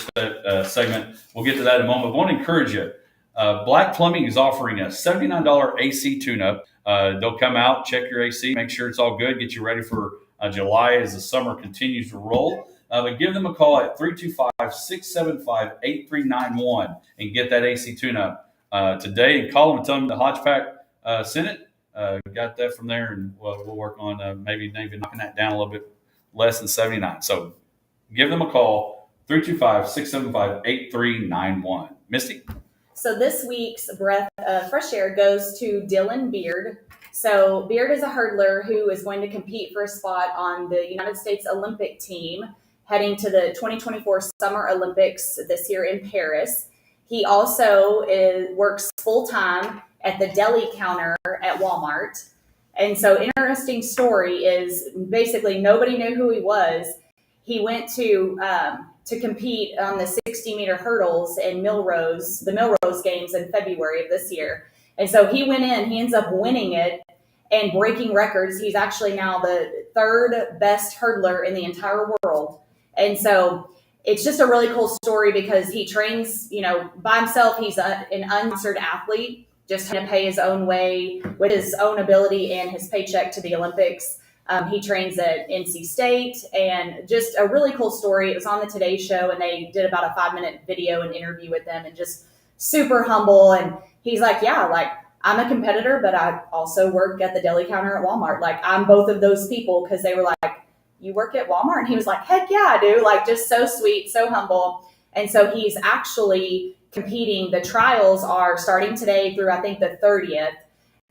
segment. We'll get to that in a moment. I want to encourage you. Black Plumbing is offering a $79 AC tune-up. They'll come out, check your AC, make sure it's all good, get you ready for July as the summer continues to roll. But give them a call at 325-675-8391 and get that AC tune-up today. And call them and tell them the Hodge Pack sent it. Got that from there, and we'll work on maybe knocking that down a little bit less than 79. So give them a call, 325-675-8391. Misty? So this week's Breath of Fresh Air goes to Dylan Beard. So Beard is a hurdler who is going to compete for a spot on the United States Olympic team heading to the 2024 Summer Olympics this year in Paris. He also works full-time at the deli counter at Walmart. And so interesting story is basically nobody knew who he was. He went to compete on the 60-meter hurdles in the Milrose Games in February of this year. And so he went in, he ends up winning it and breaking records. He's actually now the 3rd best hurdler in the entire world. And so it's just a really cool story because he trains, by himself. He's an unsponsored athlete, just trying to pay his own way with his own ability and his paycheck to the Olympics. He trains at NC State, and just a really cool story. It was on the Today Show, and they did about a 5-minute video and interview with them, and just super humble. And he's like, yeah, like, I'm a competitor, but I also work at the deli counter at Walmart. Like, I'm both of those people, because they were like, you work at Walmart? And he was like, heck yeah, I do. Like, just so sweet, so humble. And so he's actually competing. The trials are starting today through, I think, the 30th.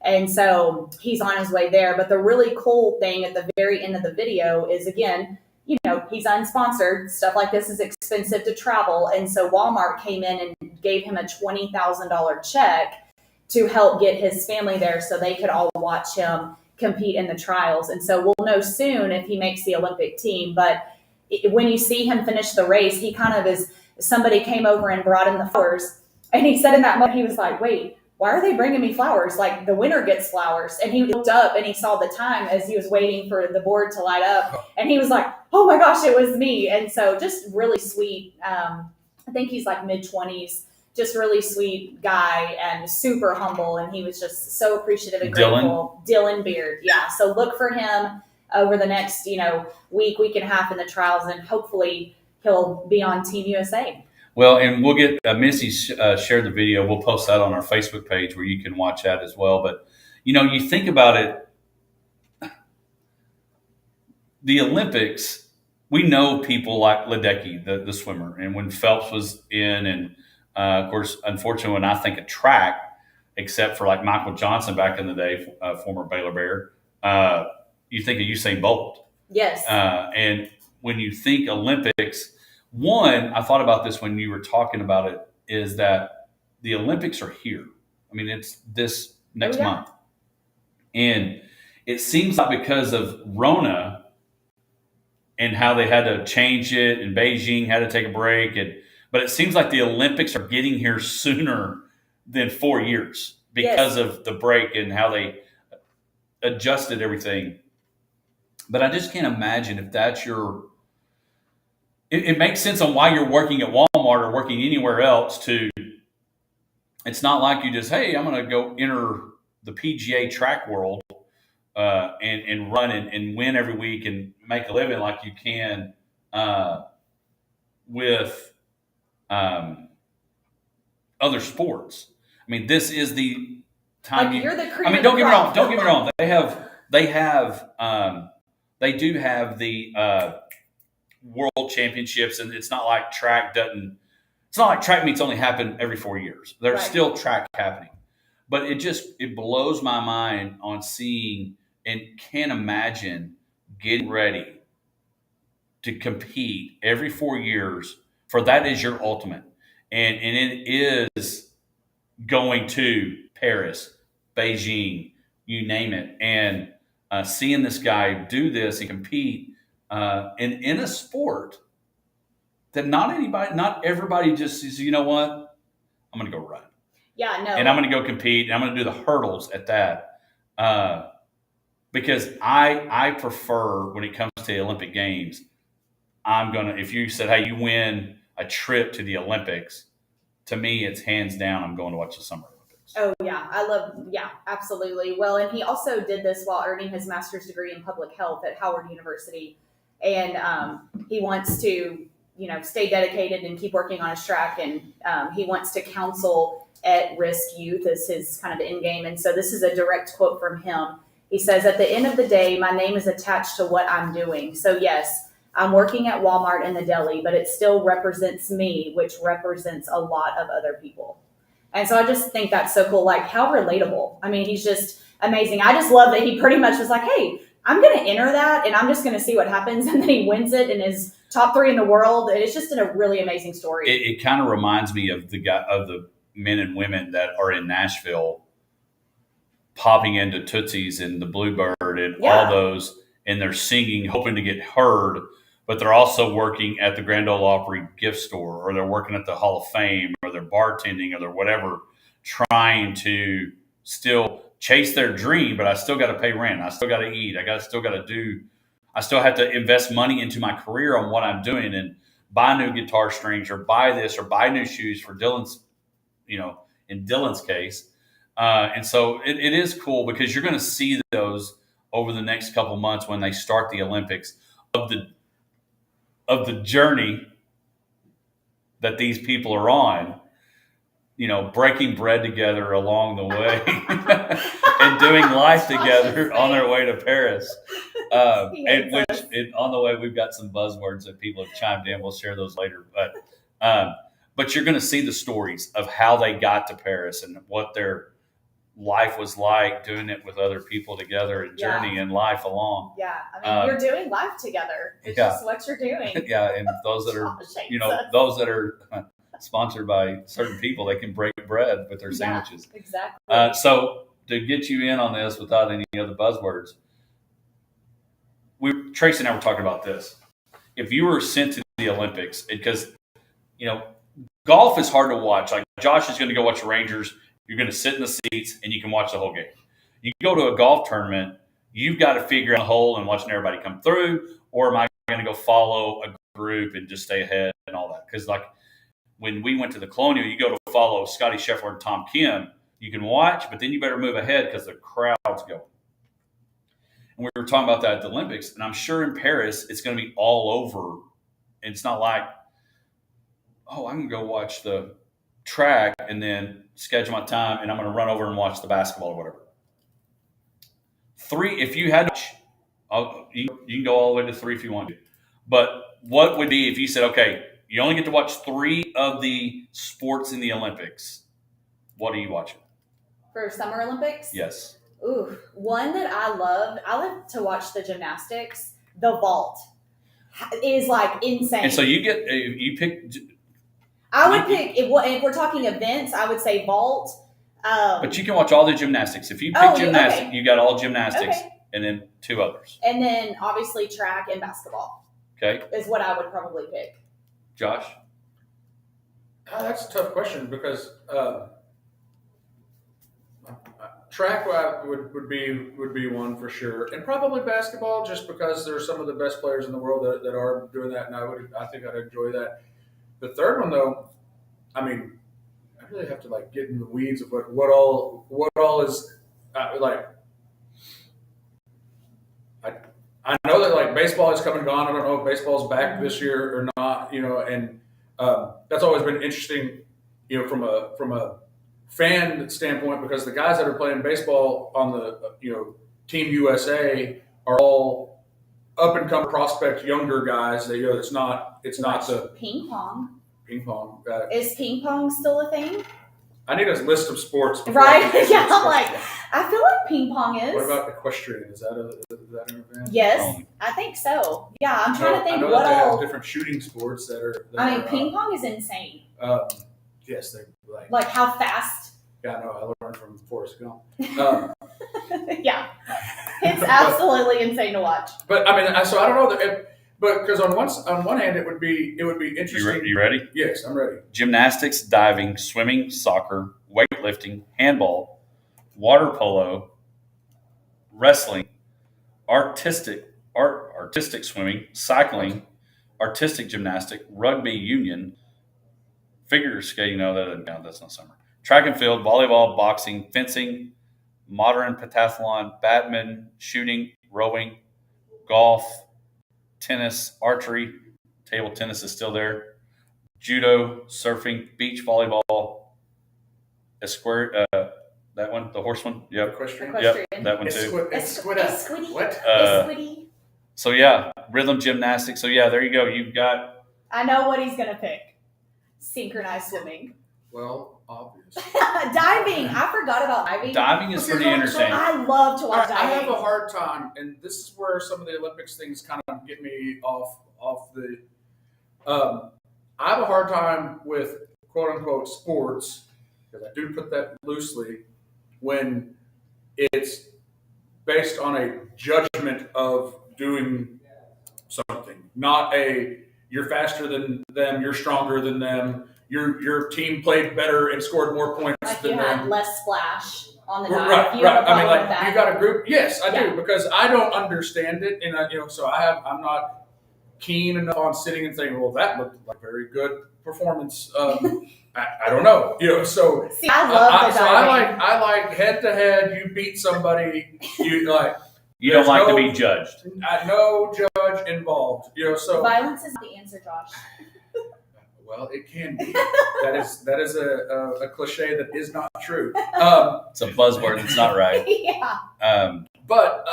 And so he's on his way there. But the really cool thing at the very end of the video is, again, he's unsponsored. Stuff like this is expensive to travel. And so Walmart came in and gave him a $20,000 check to help get his family there so they could all watch him compete in the trials. And so we'll know soon if he makes the Olympic team. But when you see him finish the race, he kind of is, somebody came over and brought him the flowers. And he said in that moment, he was like, wait, why are they bringing me flowers? Like, the winner gets flowers. And he looked up and he saw the time as he was waiting for the board to light up. And he was like, oh my gosh, it was me. And so just really sweet. I think he's like mid-20s, just really sweet guy and super humble. And he was just so appreciative and grateful. Dylan Beard. Yeah. So look for him over the next, week and a half in the trials, and hopefully he'll be on Team USA. Well, and we'll get Missy shared the video. We'll post that on our Facebook page where you can watch that as well. But, you think about it, the Olympics, we know people like Ledecky, the swimmer, and when Phelps was in, and of course, unfortunately, when I think of track, except for like Michael Johnson back in the day, former Baylor Bear, you think of Usain Bolt. Yes. And when you think Olympics, one, I thought about this when you were talking about it, is that the Olympics are here. I mean, it's this next month. And it seems like because of Rona and how they had to change it, and Beijing had to take a break, but it seems like the Olympics are getting here sooner than 4 years because of the break and how they adjusted everything. But I just can't imagine if that's it makes sense on why you're working at Walmart or working anywhere else it's not like you just, hey, I'm going to go enter the PGA track world and run and win every week and make a living like you can with other sports. I mean, this is the time. Like, you're the cream. I mean, don't get me wrong. Don't get me wrong. They do have the world championships, and it's not like track meets only happen every 4 years. There's still track happening, but it blows my mind on seeing and can't imagine getting ready to compete every 4 years, for that is your ultimate. And it is going to Paris, Beijing, you name it. And seeing this guy do this and compete in a sport that not everybody just says, you know what, I'm going to go run. Yeah, no. And I'm going to go compete, and I'm going to do the hurdles at that. Because I prefer, when it comes to the Olympic Games, if you said, hey, you win a trip to the Olympics, to me, it's hands down, I'm going to watch the Summer Olympics. Oh, yeah. Absolutely. Well, and he also did this while earning his master's degree in public health at Howard University. And he wants to, stay dedicated and keep working on his track. And he wants to counsel at-risk youth as his kind of end game. And so this is a direct quote from him. He says, at the end of the day, my name is attached to what I'm doing. So yes, I'm working at Walmart in the deli, but it still represents me, which represents a lot of other people. And so I just think that's so cool. Like, how relatable. I mean, he's just amazing. I just love that he pretty much was like, hey, I'm going to enter that and I'm just going to see what happens. And then he wins it and is top 3 in the world. And it's just a really amazing story. It kind of reminds me of the men and women that are in Nashville popping into Tootsie's and the Bluebird and all those, and they're singing, hoping to get heard, but they're also working at the Grand Ole Opry gift store, or they're working at the Hall of Fame, or they're bartending, or they're whatever, trying to still chase their dream, but I still got to pay rent. I still got to eat. I still have to invest money into my career on what I'm doing. buy new guitar strings or buy this or buy new shoes for Dylan's, in Dylan's case. And so it is cool because you're going to see those over the next couple months when they start the Olympics of the journey that these people are on, breaking bread together along the way and doing life together on their way to Paris. And on the way, we've got some buzzwords that people have chimed in. We'll share those later. But you're going to see the stories of how they got to Paris and what their life was like doing it with other people together and journeying life along. Yeah. I mean, you're doing life together. It's just what you're doing. Yeah. And those that are, those that are sponsored by certain people, they can break bread with their sandwiches. Exactly. So to get you in on this without any other buzzwords, Tracy and I were talking about this. If you were sent to the Olympics, because, golf is hard to watch. Like Josh is going to go watch the Rangers. You're going to sit in the seats and you can watch the whole game. You go to a golf tournament, you've got to figure out the hole and watching everybody come through, or am I going to go follow a group and just stay ahead and all that? Because like when we went to the Colonial, you go to follow Scotty Scheffler and Tom Kim. You can watch, but then you better move ahead because the crowd's going. And we were talking about that at the Olympics, and I'm sure in Paris it's going to be all over. And it's not like, oh, I'm going to go watch the track and then schedule my time and I'm going to run over and watch the basketball or whatever. 3, if you had to, you can go all the way to 3 if you want to. But what would be if you said, okay, you only get to watch 3 of the sports in the Olympics? What are you watching? For Summer Olympics? Yes. Ooh, one that I love to watch the gymnastics. The vault is like insane. And so you pick. I would pick, if we're talking events, I would say vault. But you can watch all the gymnastics. If you pick gymnastics, you got all gymnastics and then 2 others. And then obviously track and basketball. Okay. Is what I would probably pick. Josh? That's a tough question because track would be one for sure, and probably basketball just because there's some of the best players in the world that are doing that, and I think I'd enjoy that. The third one though, I mean, I really have to get in the weeds of what all is like. I know that baseball has come and gone. I don't know if baseball's back this year or not. And that's always been interesting. From a fan standpoint, because the guys that are playing baseball on the Team USA are all up and coming prospect younger guys. It's not the ping pong. Is ping pong still a thing? I need a list of sports. Right? Yeah, I feel like ping pong is. What about equestrian? Is that an event? Yes, I think so. Yeah, I'm trying to think what all. They have different shooting sports that are. Ping pong is insane. Yes, they like how fast. Yeah, I know. I learned from Forrest Gump. Yeah, it's absolutely insane to watch. But I mean, so I don't know. But because on one hand, it would be interesting. You ready? Yes, I'm ready. Gymnastics, diving, swimming, soccer, weightlifting, handball, water polo, wrestling, artistic swimming, cycling, artistic gymnastic, rugby union, figure skating. No, that doesn't count. That's not summer. Track and field, volleyball, boxing, fencing, modern pentathlon, badminton, shooting, rowing, golf, tennis, archery, table tennis is still there, judo, surfing, beach volleyball, that one, the horse one, yep. Equestrian. Yep, that one too. Esquiddy. What? Esquiddy. So yeah, rhythm gymnastics. So yeah, there you go. You've got. I know what he's gonna pick. Synchronized swimming. Well, obvious. Diving. I forgot about diving. Diving is pretty interesting. I love to watch diving. I have a hard time, and this is where some of the Olympics things kind of get me off the. I have a hard time with quote unquote sports, because I do put that loosely, when it's based on a judgment of doing something, not you're faster than them, you're stronger than them. Your team played better and scored more points than them. You had less splash on the dive. Right. You got a group. Yes, I do, because I don't understand it, and so I'm not keen enough on sitting and saying, well, that looked like a very good performance. I don't know. So See, I love the diving. I like head to head. You beat somebody. You like. You don't like to be judged. No judge involved. So Violence is not the answer, Josh. well, it can be. That is a cliche that is not true. It's a buzzword that's not right. Yeah. But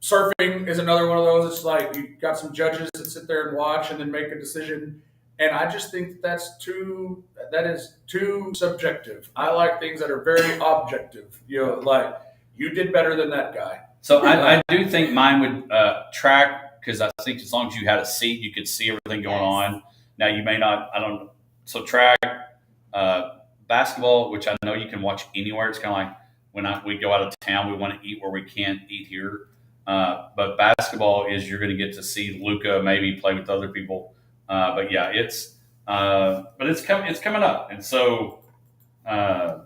surfing is another one of those. It's like you got some judges that sit there and watch and then make a decision. And I just think that is too subjective. I like things that are very objective. Like you did better than that guy. So I do think mine would track, because I think as long as you had a seat, you could see everything going on. Now you may not. I don't. So track, basketball, which I know you can watch anywhere. It's kind of like when we go out of town, we want to eat where we can't eat here. But basketball is you're going to get to see Luka maybe play with other people. But yeah, it's coming up, and so a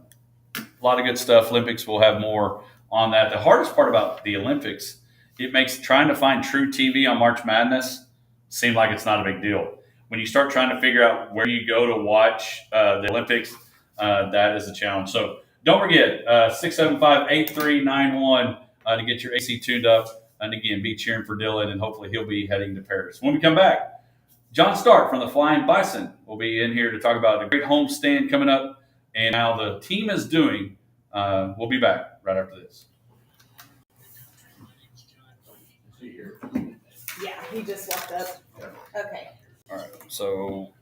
lot of good stuff. Olympics will have more on that. The hardest part about the Olympics, it makes trying to find true TV on March Madness seem like it's not a big deal. When you start trying to figure out where you go to watch the Olympics, that is a challenge. So don't forget 675-8391 to get your AC tuned up, and again, be cheering for Dylan, and hopefully he'll be heading to Paris when we come back. John Stark from the Flying Bison will be in here to talk about a great homestand coming up and how the team is doing. We'll be back right after this. Yeah, he just walked up. Okay. All right. So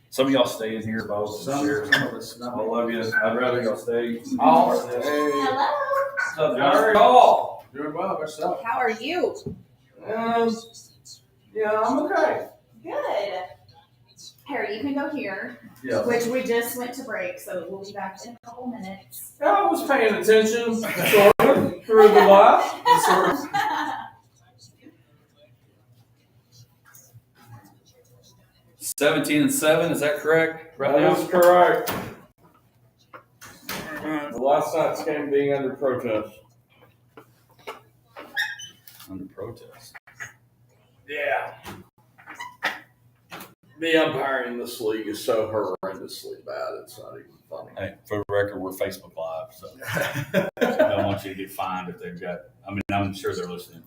some of y'all stay in here, both. Some of us. I love you. I'd rather y'all stay. Hello. What's up, John? Paul? Doing well. Yourself? How are you? Yeah, I'm okay. Good. Harry, you can go here, Yeah. which we just went to break, so we'll be back in a couple minutes. I was paying attention sort of, through the glass. 17-7, is that correct? Right That now? is correct. The last night's game being under protest. Under protest. Yeah. The umpiring in this league is so horrendously bad, it's not even funny. Hey, for the record, we're Facebook Live, so I don't want you to get fined if they've got. I mean, I'm sure they're listening.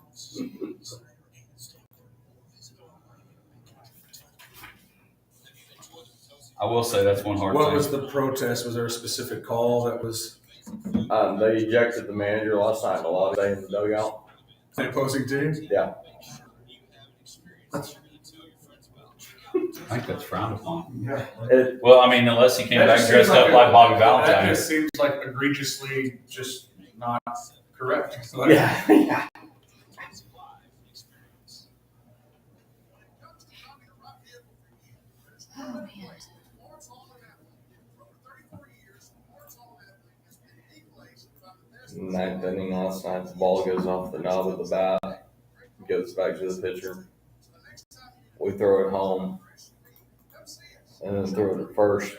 I will say that's one hard What thing. was the protest? Was there a specific call that was They ejected the manager last night, a lot of day in the dugout. the opposing team? Yeah. I think that's frowned upon. Yeah. Well, I mean, unless he came That back just dressed seems up like Bobby Valentine. That just seems like egregiously just not correct. Like, Yeah. Oh, man. Ninth inning last night, the ball goes off the knob of the bat, goes back to the pitcher. We throw it home, and then throw it at first.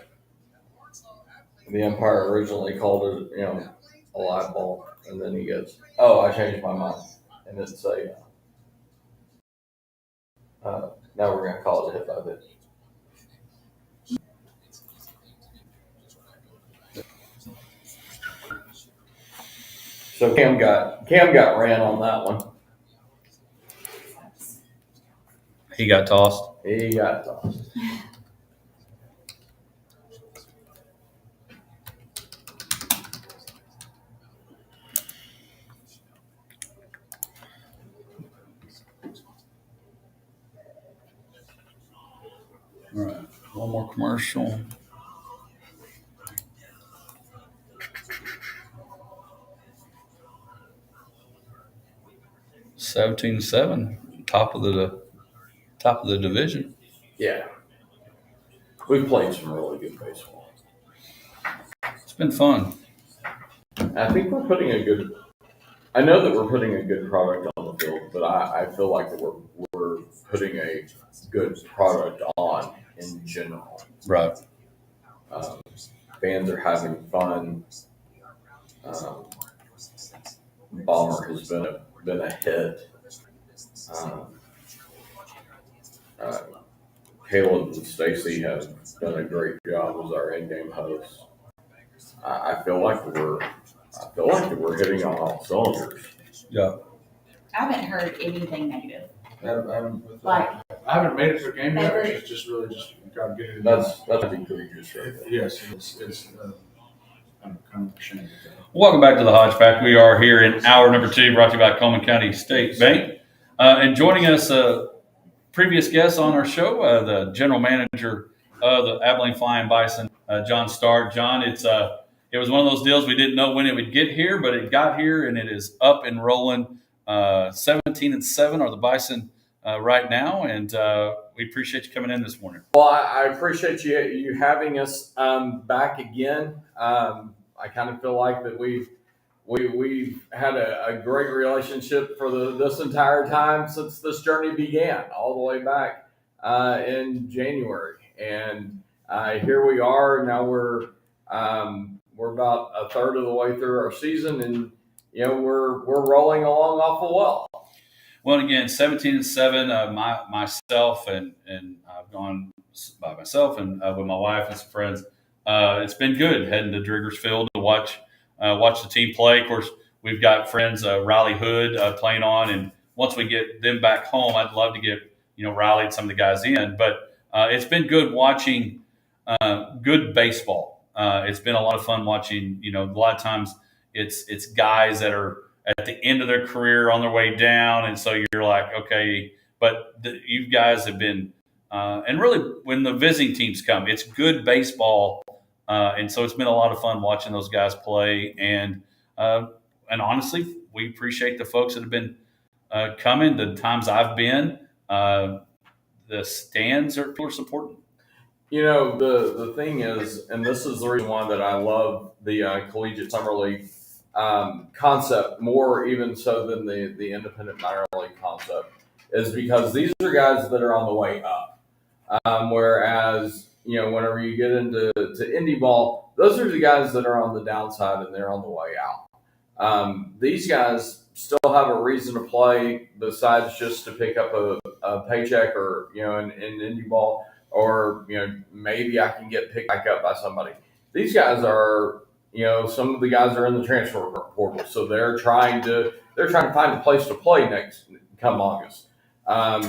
The umpire originally called it, a live ball, and then he goes, "Oh, I changed my mind," and then say, "Now we're gonna call it a hit by pitch." So Cam got ran on that one. He got tossed. He got tossed. All right, one more commercial. $17-7, top of the division. Yeah. We played some really good baseball. It's been fun. I think we're putting I know that we're putting a good product on the field, but I feel like that we're putting a good product on in general. Right. Fans are having fun. Bomber has been a hit. Caleb and Stacy have done a great job as our in-game hosts. I feel like we're hitting on all cylinders. Yeah. I haven't heard anything negative. I haven't made it to a game yet. It's just really just kind of getting it. That's egregious, right there. Yes, it's I'm kind of ashamed of that. Welcome back to the Hodge Pack. We are here in hour number 2, brought to you by Coleman County State Bank. And joining us, previous guest on our show, the general manager of the Abilene Flying Bison, John Stark. John, it was one of those deals we didn't know when it would get here, but it got here and it is up and rolling. 17-7 are the Bison right now, and we appreciate you coming in this morning. Well, I appreciate you having us back again. I kind of feel like that we've had a great relationship for this entire time since this journey began, all the way back in January, and here we are. Now we're about a third of the way through our season, and we're rolling along awful well. Well, again, 17-7. Myself and I've gone by myself and with my wife and some friends. It's been good heading to Driggersfield to watch the team play. Of course, we've got friends Riley Hood playing on, and once we get them back home, I'd love to get Riley and some of the guys in. But it's been good watching good baseball. It's been a lot of fun watching. A lot of times it's guys that are at the end of their career on their way down, and so you're like, okay, but you guys have been, and really when the visiting teams come, it's good baseball, and so it's been a lot of fun watching those guys play, and honestly, we appreciate the folks that have been coming. The times I've been, the stands are supporting. The thing is, and this is the reason why that I love the Collegiate Summer League concept more even so than the independent minor league concept, is because these are guys that are on the way up. Whereas, whenever you get into indie ball, those are the guys that are on the downside and they're on the way out. These guys still have a reason to play besides just to pick up a paycheck or, in indie ball, or, maybe I can get picked back up by somebody. These guys are, some of the guys are in the transfer portal, so they're trying to find a place to play come August.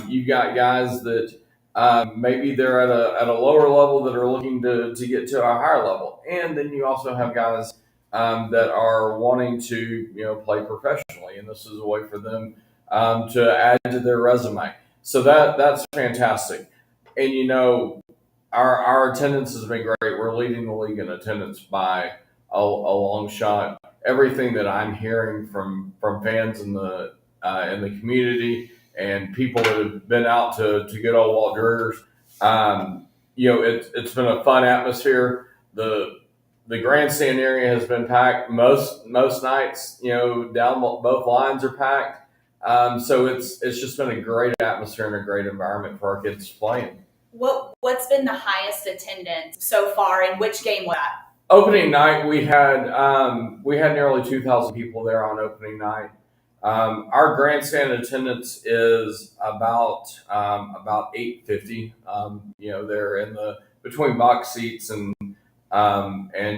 You got guys that maybe they're at a lower level that are looking to get to a higher level, and then you also have guys that are wanting to play professionally, and this is a way for them to add to their resume. So that's fantastic, and our attendance has been great. We're leading the league in attendance by a long shot. Everything that I'm hearing from fans in the community and people that have been out to good old Walt Driggers, it's been a fun atmosphere. The grandstand area has been packed most nights. Down both lines are packed. So it's just been a great atmosphere and a great environment for our kids playing. What's been the highest attendance so far, and which game was that? Opening night, we had nearly 2,000 people there on opening night. Our grandstand attendance is about 850. They're in the between box seats and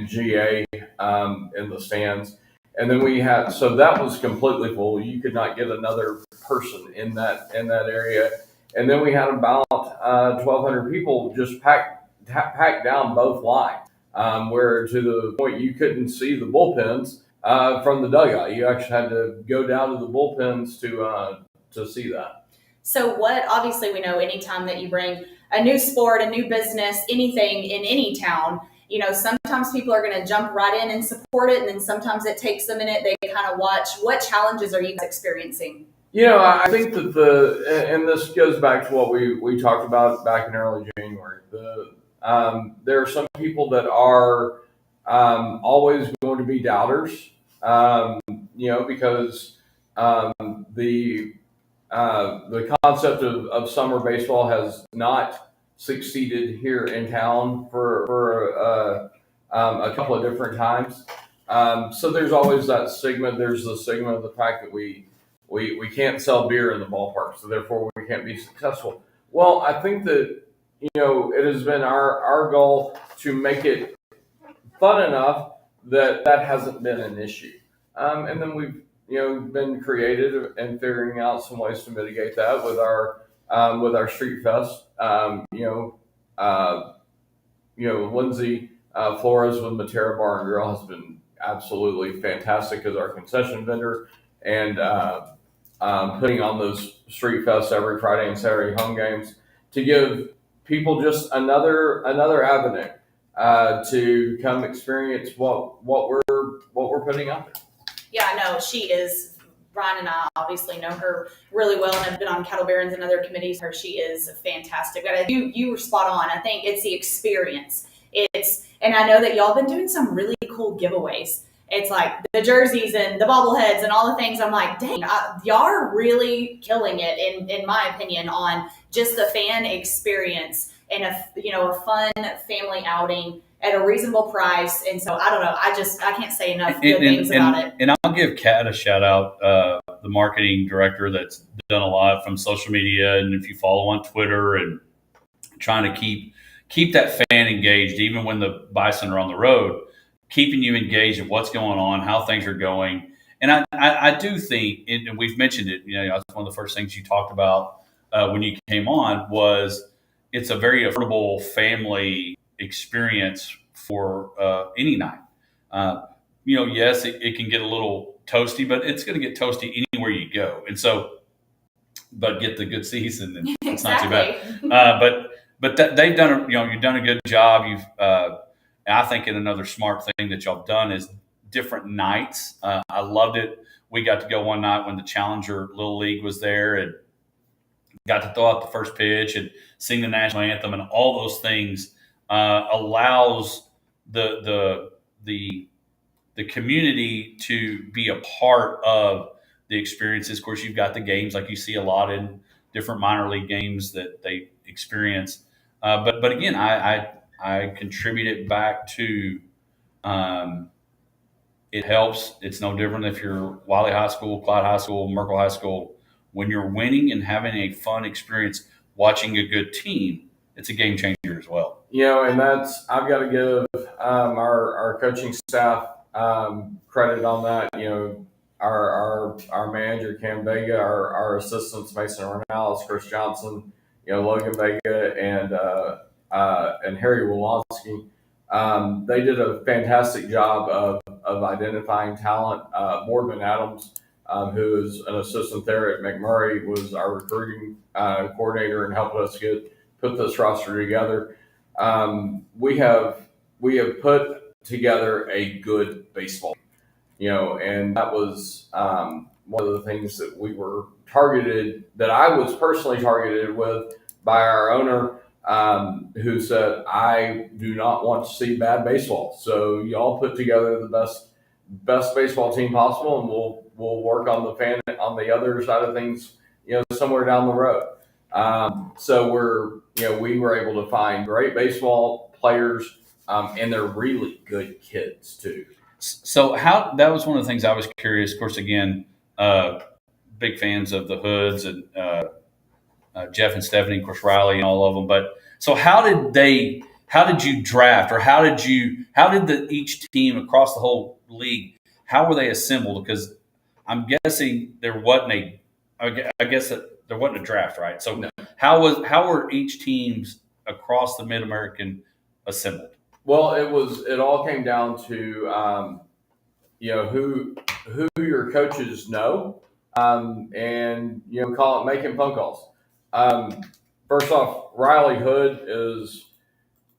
GA in the stands, and then we had, so that was completely full. You could not get another person in that area, and then we had about 1,200 people just packed down both lines. Where to the point you couldn't see the bullpens from the dugout. You actually had to go down to the bullpens to see that. So obviously we know anytime that you bring a new sport, a new business, anything in any town, sometimes people are going to jump right in and support it, and then sometimes it takes a minute. They kind of watch. What challenges are you experiencing? I think that and this goes back to what we talked about back in early January. There are some people that are always going to be doubters, because the concept of summer baseball has not succeeded here in town for a couple of different times. So there's always that stigma. There's the stigma of the fact that we can't sell beer in the ballpark, so therefore we can't be successful. Well, I think that, it has been our goal to make it fun enough that hasn't been an issue. And then we've, been creative and figuring out some ways to mitigate that with our street fest. Lindsay Flores with Matera Bar and Grill has been absolutely fantastic as our concession vendor, and putting on those street fests every Friday and Saturday home games to give people just another avenue to come experience what we're putting out there. Yeah, no, she is. Brian and I obviously know her really well and have been on Cattle Barons and other committees. She is fantastic. But you were spot on. I think it's the experience. And I know that y'all been doing some really cool giveaways. It's like the jerseys and the bobbleheads and all the things. I'm like, dang, y'all are really killing it, in my opinion, on just the fan experience and a fun family outing at a reasonable price. And so I don't know. I can't say enough good things about it. And I'll give Kat a shout out, the marketing director that's done a lot from social media. And if you follow on Twitter and trying to keep that fan engaged, even when the Bison are on the road, keeping you engaged of what's going on, how things are going. And I do think, and we've mentioned it, that's one of the first things you talked about when you came on, was it's a very affordable family experience for any night. Yes, it can get a little toasty, but it's going to get toasty anywhere you go. And so, but get the good season, and it's not too bad. But they've done, you've done a good job. I think another smart thing that y'all have done is different nights. I loved it. We got to go one night when the Challenger Little League was there and got to throw out the first pitch and sing the national anthem, and all those things allows the community to be a part of the experiences. Of course, you've got the games like you see a lot in different minor league games that they experience. But again, I contribute it back to it helps. It's no different if you're Wiley High School, Clyde High School, Merkel High School. When you're winning and having a fun experience watching a good team, it's a game changer as well. And I've got to give our coaching staff credit on that. Our manager Cam Vega, our assistants Mason Ornelas, Chris Johnson, Logan Vega, and Harry Wolonsky. They did a fantastic job of identifying talent. Boardman Adams, who is an assistant there at McMurray, was our recruiting coordinator and helped us put this roster together. We have put together a good baseball, and that was one of the things that we were targeted, that I was personally targeted with by our owner, who said, I do not want to see bad baseball. So y'all put together the best baseball team possible, and we'll work on the other side of things, somewhere down the road. So we were able to find great baseball players, and they're really good kids too. So that was one of the things I was curious. Of course, again, big fans of the Hoods and Jeff and Stephanie, of course, Riley and all of them. But so how did you draft, or how did each team across the whole league, how were they assembled? Because I'm guessing there wasn't there wasn't a draft, right? So no. How were each teams across the Mid-American assembled? Well, it all came down to who your coaches know, and call it making phone calls. First off, Riley Hood is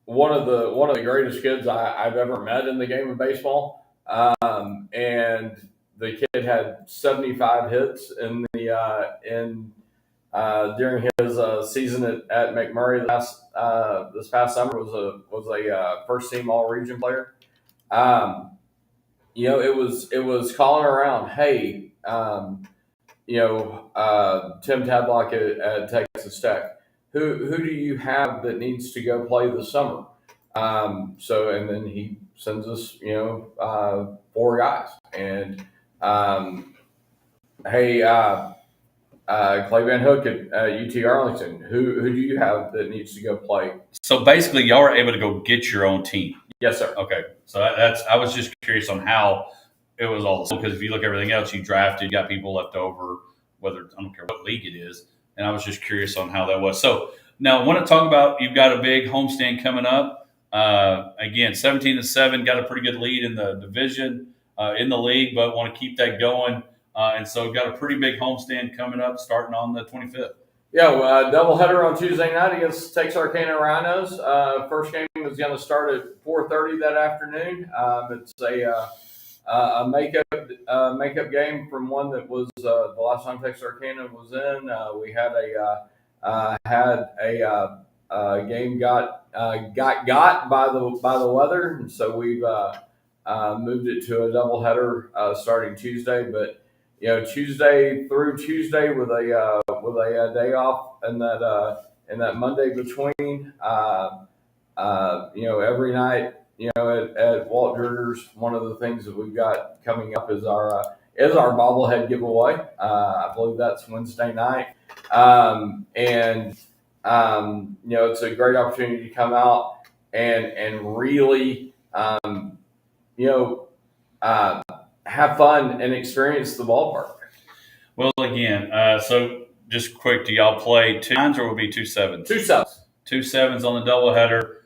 one of the greatest kids I've ever met in the game of baseball, and the kid had 75 hits during his season at McMurray this past summer. Was a first team all region player. It was calling around, hey, Tim Tadlock at Texas Tech. Who do you have that needs to go play this summer? And then he sends us, 4 guys, and hey, Clay Van Hook at UT Arlington. Who do you have that needs to go play? So basically, y'all are able to go get your own team. Yes, sir. Okay, so that's. I was just curious on how it was all because if you look at everything else, you drafted, you got people left over, whether I don't care what league it is, and I was just curious on how that was. So now I want to talk about you've got a big homestand coming up. Again, 17-7, got a pretty good lead in the division in the league, but want to keep that going, and so got a pretty big homestand coming up, starting on the 25th. Yeah, doubleheader on Tuesday night against Texarkana Rhinos. First game is going to start at 4:30 that afternoon. It's a makeup game from one that was the last time Texarkana was in. We had a game got by the weather, and so we've moved it to a doubleheader starting Tuesday, but. Tuesday through Tuesday with a day off and that Monday between. Every night, at Walt Drigger's, one of the things that we've got coming up is our bobblehead giveaway. I believe that's Wednesday night, it's a great opportunity to come out and really, have fun and experience the ballpark. Well, again, so just quick, do y'all play 2 9s or will it be 2 7s? 2 7s. 2 7s on the doubleheader.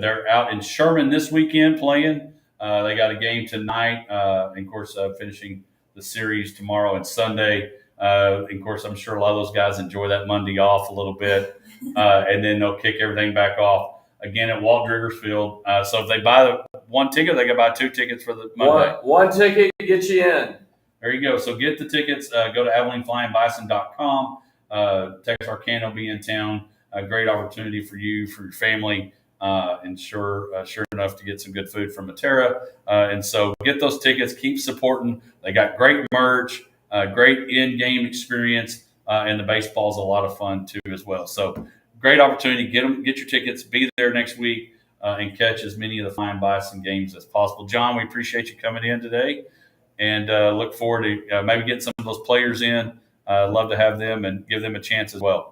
They're out in Sherman this weekend playing. They got a game tonight, and of course, finishing the series tomorrow and Sunday. Of course, I'm sure a lot of those guys enjoy that Monday off a little bit, and then they'll kick everything back off again at Walt Driggers Field. So if they buy one ticket, they can buy 2 tickets for the Monday. One ticket gets you in. There you go. So get the tickets. Go to Abilene-FlyingBison.com. Texarkana will be in town. A great opportunity for you, for your family, and sure enough to get some good food from Matera. And so get those tickets. Keep supporting. They got great merch, great in-game experience, and the baseball's a lot of fun too as well. So great opportunity. Get your tickets. Be there next week and catch as many of the Flying Bison games as possible. John, we appreciate you coming in today, and look forward to maybe getting some of those players in. Love to have them and give them a chance as well.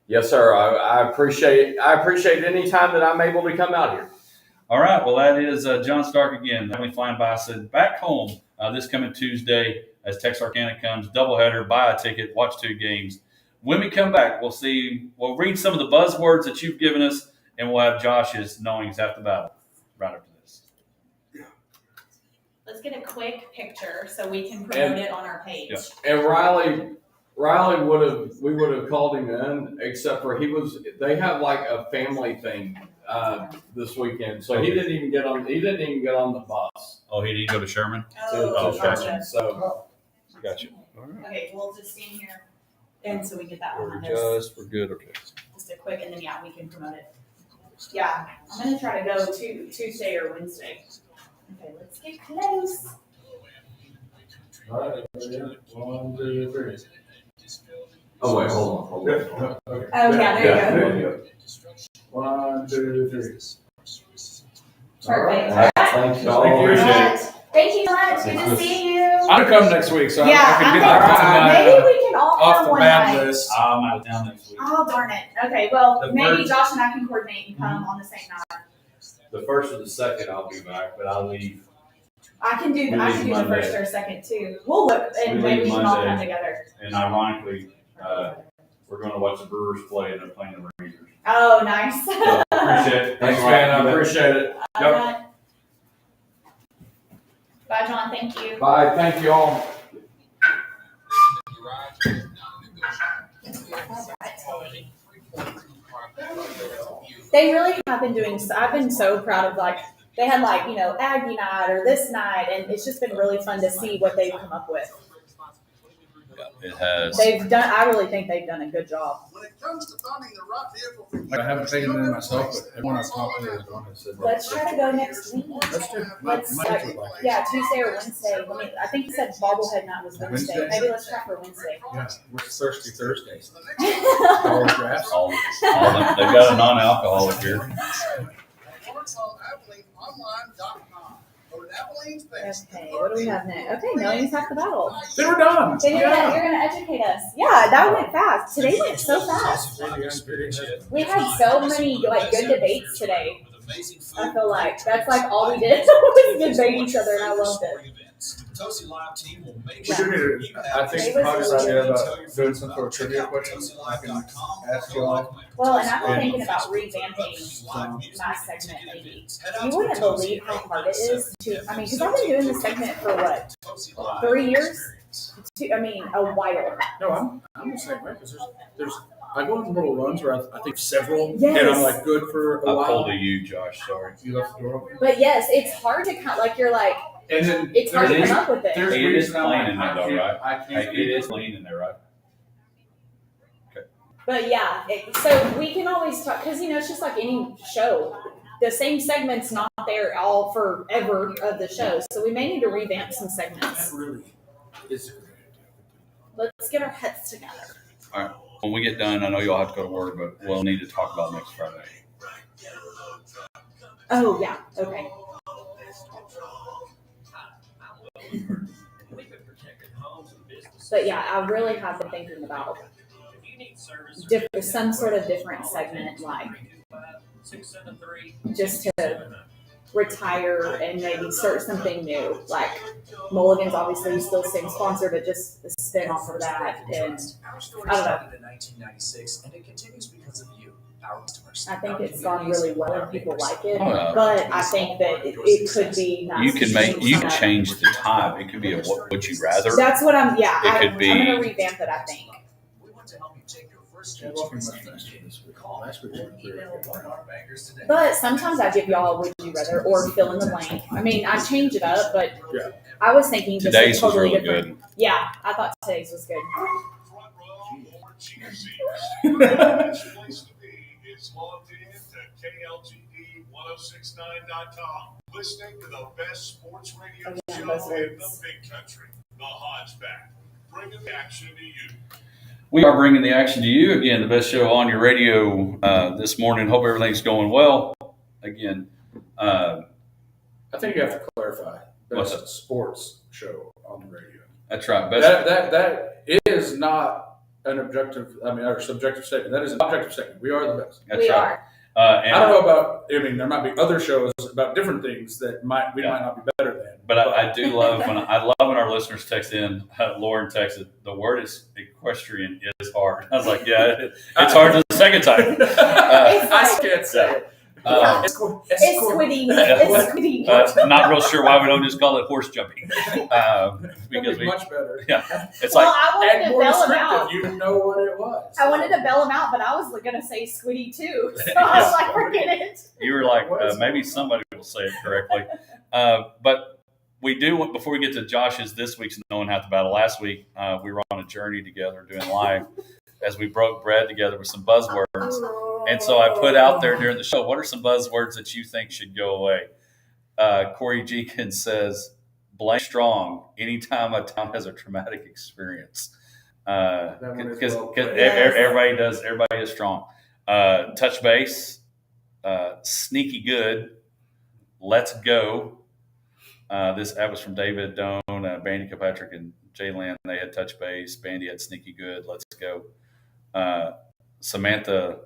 Yes, sir. I appreciate any time that I'm able to come out here. All right. Well, that is John Stark again, the Abilene Flying Bison, back home this coming Tuesday as Texarkana comes. Doubleheader, buy a ticket, watch 2 games. When we come back, we'll read some of the buzzwords that you've given us, and we'll have Josh's knowings after the battle right after this. Let's get a quick picture so we can promote it on our page. Yeah. And Riley we would have called him in, except for they have like a family thing this weekend, so he didn't even get on the bus. Oh, he didn't go to Sherman? To gotcha. Sherman. So Gotcha. Okay, we'll just stand here, and so we get that one. We're good. Okay. Just a quick, and then we can promote it. Yeah, I'm gonna try to go to Tuesday or Wednesday. Okay, let's get close. All right. 1, 2, 3. oh wait, hold on. Okay. Oh yeah, there you go. 1, 2, 3. Perfect. All right. Thank you all. Thank you so much. Good to see you. I'm gonna come next week, so Yeah, I can get that maybe we can all off come the one bad night. list. I'm out of town next week. Oh darn it. Okay, well The maybe first- Josh and I can coordinate and come on the same night. The first or the second, I'll be back, but I'll leave. I can do We the leave Monday. first or second too. We'll look and We maybe leave we can all Monday. come together. And ironically, we're going to watch the Brewers play, and they're playing the Rangers. Oh, nice. So, appreciate it. Thanks, man. I appreciate it. All right. Bye, John. Thank you. Bye. Thank you all. They really have been doing. I've been so proud of they had Aggie night or this night, and it's just been really fun to see what they've come up with. It has. They've done. I really think they've done a good job. When it comes to finding the right vehicle for I haven't taken them in myself, but everyone I've talked to has gone and said that. Let's try to go next week. Let's do. Let's Might do it like yeah, Tuesday or Wednesday. I think you said bobblehead night was Wednesday. Wednesday? Maybe let's try for Wednesday. Yeah, we're thirsty Thursdays. That's All the drafts. All of them. They've got a non-alcoholic here. Online.com. Okay, what do we have next? Okay, millions half the battle. Then we're done. Then you're gonna educate us. Yeah, that went fast. Today went so fast. We had so many good debates today. I feel like that's all we did was debate each other, and I loved it. We do need to, I think Hodge's idea about doing some sort of trivia questions. I can ask you all. Well, and I've been thinking about revamping my segment maybe. You wouldn't believe how hard it is to, because I've been doing this segment for what, 3 years? A while. No, I'm the same way because there's I go on little runs where I think several, yes. and I'm good for a while. I pulled a you, Josh. Sorry. You left the door open. But yes, it's hard to you're like, and then it's hard to come up with it. It is clean in there, though, right? It is clean in there, right? Okay. But yeah, so we can always talk because it's just like any show. The same segment's not there all forever of the show, so we may need to revamp some segments. That really is a great idea. Let's get our heads together. All right. When we get done, I know you'll have to go to work, but we'll need to talk about next Friday. Oh yeah. Okay. But yeah, I really have been thinking about some sort of different segment, like just to retire and maybe start something new. Like Mulligan's obviously still same sponsor, but just a spin off of that. And I don't know. I think it's gone really well and people like it, but I think that it could be nice. You can change the time. It could be a what would you rather. That's what I'm. Yeah, It could be. I'm gonna revamp it. I think. But sometimes I give y'all a would you rather or fill in the blank. I change it up, but yeah. I was thinking just Today's totally was really different. good. Yeah, I thought today's was good. It's logged in to KLGD1069.com. Listening to the best sports radio show in the big country, the Hodge Pack. Bringing the action to you. We are bringing the action to you. Again, the best show on your radio this morning. Hope everything's going well. Again, I think you have to clarify. What's Best sports show on the radio. That's right. That is not an objective, or subjective statement. That is an objective statement. We are the best. That's we right. are. And I don't know about, there might be other shows about different things that might not be better than. But I do love when our listeners text in. Lauren texted, the word is equestrian is hard. I was like, yeah, it's hard the second time. I can't say it. It's squiddy. It's squiddy. Not real sure why we don't just call it horse jumping. Because much better. Yeah, it's I wanted and to more bell him out. descriptive. You know what it was. I wanted to bell him out, but I was going to say squiddy too. So I was like, forget it. You were like, maybe somebody will say it correctly. But we do, before we get to Josh's this week's Knowing Half the Battle, last week we were on a journey together doing live as we broke bread together with some buzzwords. And so I put out there during the show, what are some buzzwords that you think should go away? Corey Jenkins says, blame strong anytime a town has a traumatic experience. Because everybody is strong. Touch base, sneaky good, let's go. That was from David Doan, Bandy Kilpatrick, and Jay Lynn. They had touch base. Bandy had sneaky good, let's go. Samantha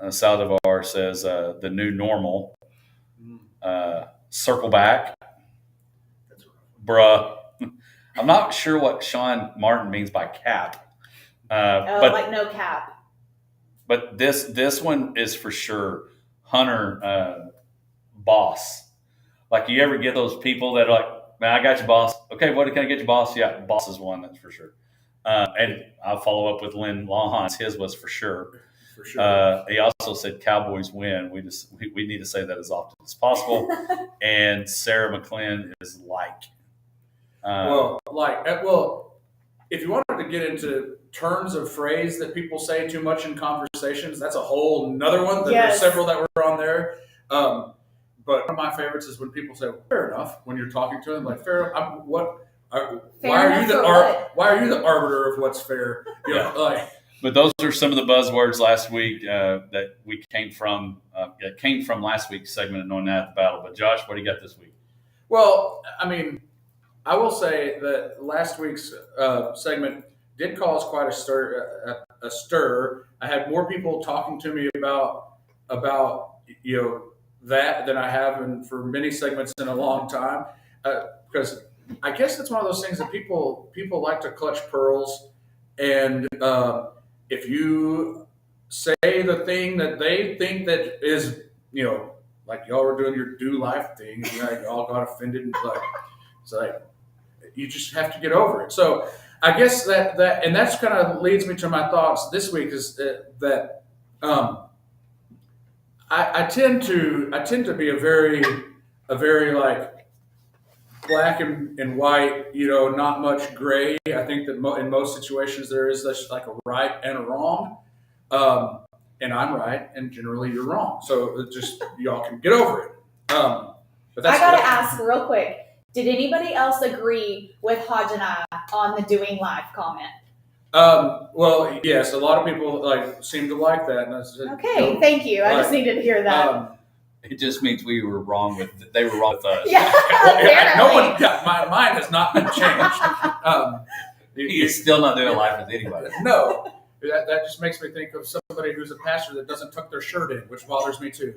Saldivar says the new normal. Circle back. Bruh. I'm not sure what Sean Martin means by cap. But like no cap. But this one is for sure Hunter boss. Like, you ever get those people that are like, man, I got you, boss. Okay, what can I get you, boss? Yeah, boss is one, that's for sure. And I'll follow up with Lynn Lawhans. His was for sure. For sure. He also said Cowboys win. We need to say that as often as possible. And Sarah McClin is like. If you wanted to get into terms of phrase that people say too much in conversations, that's a whole nother one. There's several that were on there. But one of my favorites is when people say, fair enough, when you're talking to them, like, fair enough, why are you the arbiter of what's fair? But those are some of the buzzwords last week that came from last week's segment of Knowing That the Battle. But Josh, what do you got this week? Well, I mean, I will say that last week's segment did cause quite a stir. I had more people talking to me about that than I have for many segments in a long time, because I guess it's one of those things that people like to clutch pearls, and if you say the thing that they think that is, like y'all were doing your do life thing, and y'all got offended, and it's like you just have to get over it. So I guess that and that's kind of leads me to my thoughts this week is that I tend to be a very like black and white, not much gray. I think that in most situations there is just like a right and a wrong, and I'm right, and generally you're wrong. So just y'all can get over it. But that's I gotta ask real quick. Did anybody else agree with Hodge and I on the doing live comment? Well, yes, a lot of people seem to like that. And I said, Okay, thank you. I just needed to hear that. It just means they were wrong with us. Yeah, no one. My mind has not been changed. He's still not doing life with anybody. No, that just makes me think of somebody who's a pastor that doesn't tuck their shirt in, which bothers me too.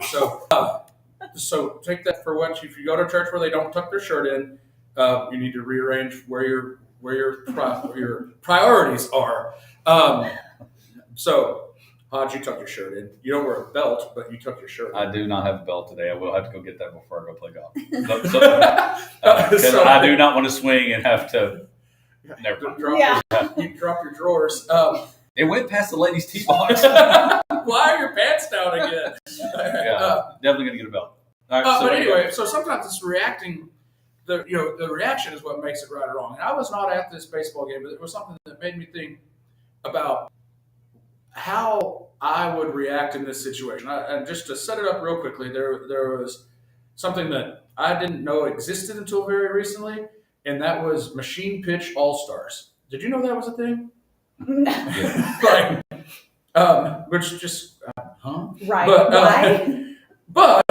So take that for what. If you go to a church where they don't tuck their shirt in, you need to rearrange where your priorities are. So, Hodge, you tuck your shirt in. You don't wear a belt, but you tuck your shirt in. I do not have a belt today. I will have to go get that before I go play golf. Because I do not want to swing and have to. Never. You drop your drawers. It went past the ladies' tee box. Why are your pants down again? Definitely gonna get a belt. All right, but anyway, so sometimes it's reacting. The reaction is what makes it right or wrong. And I was not at this baseball game, but it was something that made me think about how I would react in this situation. And just to set it up real quickly, there was something that I didn't know existed until very recently, and that was machine pitch all-stars. Did you know that was a thing? Which just right. Why? But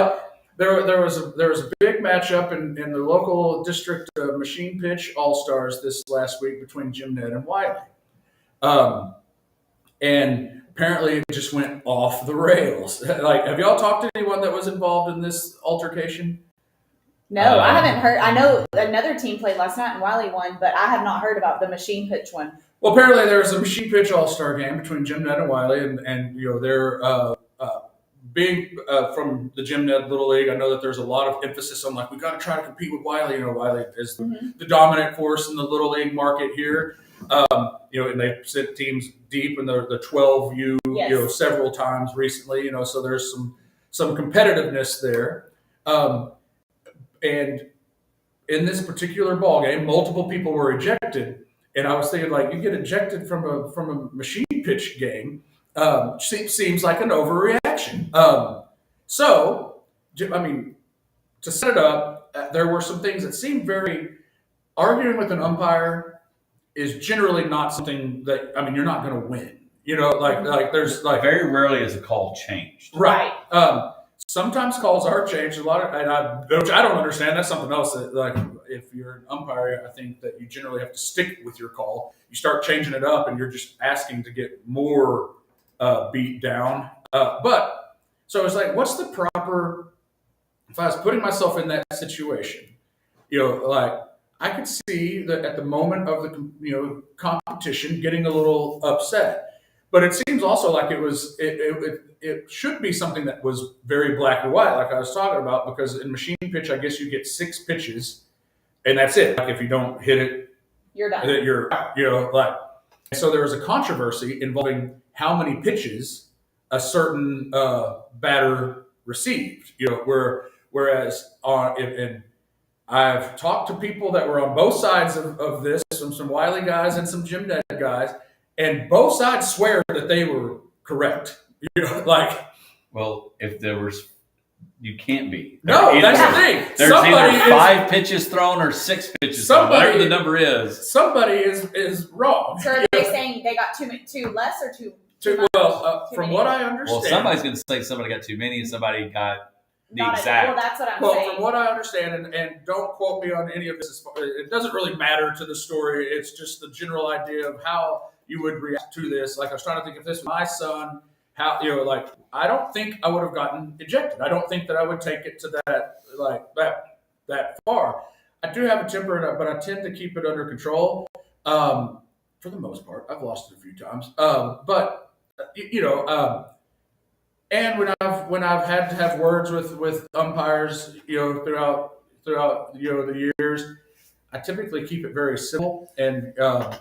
there was a big matchup in the local district machine pitch all-stars this last week between Jim Ned and Wiley. And apparently it just went off the rails. Have y'all talked to anyone that was involved in this altercation? No, I haven't heard. I know another team played last night and Wiley won, but I have not heard about the machine pitch one. Well, apparently there was a machine pitch all-star game between Jim Ned and Wiley, and they're being from the Jim Ned Little League. I know that there's a lot of emphasis on we got to try to compete with Wiley. Wiley is the dominant force in the Little League market here. And they've sent teams deep in the 12U, yes. Several times recently. So there's some competitiveness there. And in this particular ball game, multiple people were ejected. And I was thinking, you get ejected from a machine pitch game, seems like an overreaction. So, I mean, to set it up, there were some things that seemed arguing with an umpire is generally not something that, you're not going to win. There's very rarely is a call changed. Right. Sometimes calls are changed a lot, which I don't understand. That's something else that, if you're an umpire, I think that you generally have to stick with your call. You start changing it up, and you're just asking to get more beat down. But so it's what's the proper? If I was putting myself in that situation, I could see that at the moment of the competition, getting a little upset. But it seems also like it should be something that was very black or white, like I was talking about, because in machine pitch, I guess you get 6 pitches, and that's it. If you don't hit it, you're done. So there was a controversy involving how many pitches a certain batter received. Whereas and I've talked to people that were on both sides of this, some Wiley guys and some Jim Ned guys. And both sides swear that they were correct. Well, if there was, you can't be. No, that's the thing. There's either 5 pitches thrown or 6 pitches thrown, whatever the number is. Somebody is wrong. So are they saying they got too less or too much? Well, from what I understand. Well, somebody's going to say somebody got too many and somebody got exact. Well, that's what I'm Well, saying. from what I understand, and don't quote me on any of this, it doesn't really matter to the story. It's just the general idea of how you would react to this. Like, I was trying to think, if this was my son, how, like, I don't think I would have gotten ejected. I don't think that I would take it to that far. I do have a temper, but I tend to keep it under control. For the most part, I've lost it a few times. But and when I've had to have words with umpires, throughout the years, I typically keep it very simple and no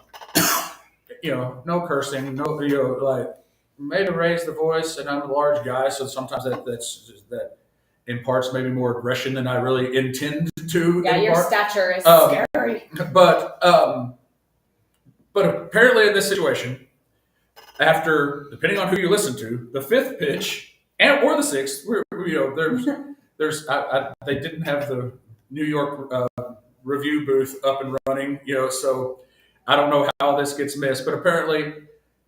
cursing, no like maybe raise the voice, and I'm a large guy, so sometimes that imparts maybe more aggression than I really intend to. Yeah, your impart. stature is scary. But apparently in this situation, after, depending on who you listen to, the fifth pitch or the sixth, they didn't have the New York review booth up and running, so I don't know how this gets missed, but apparently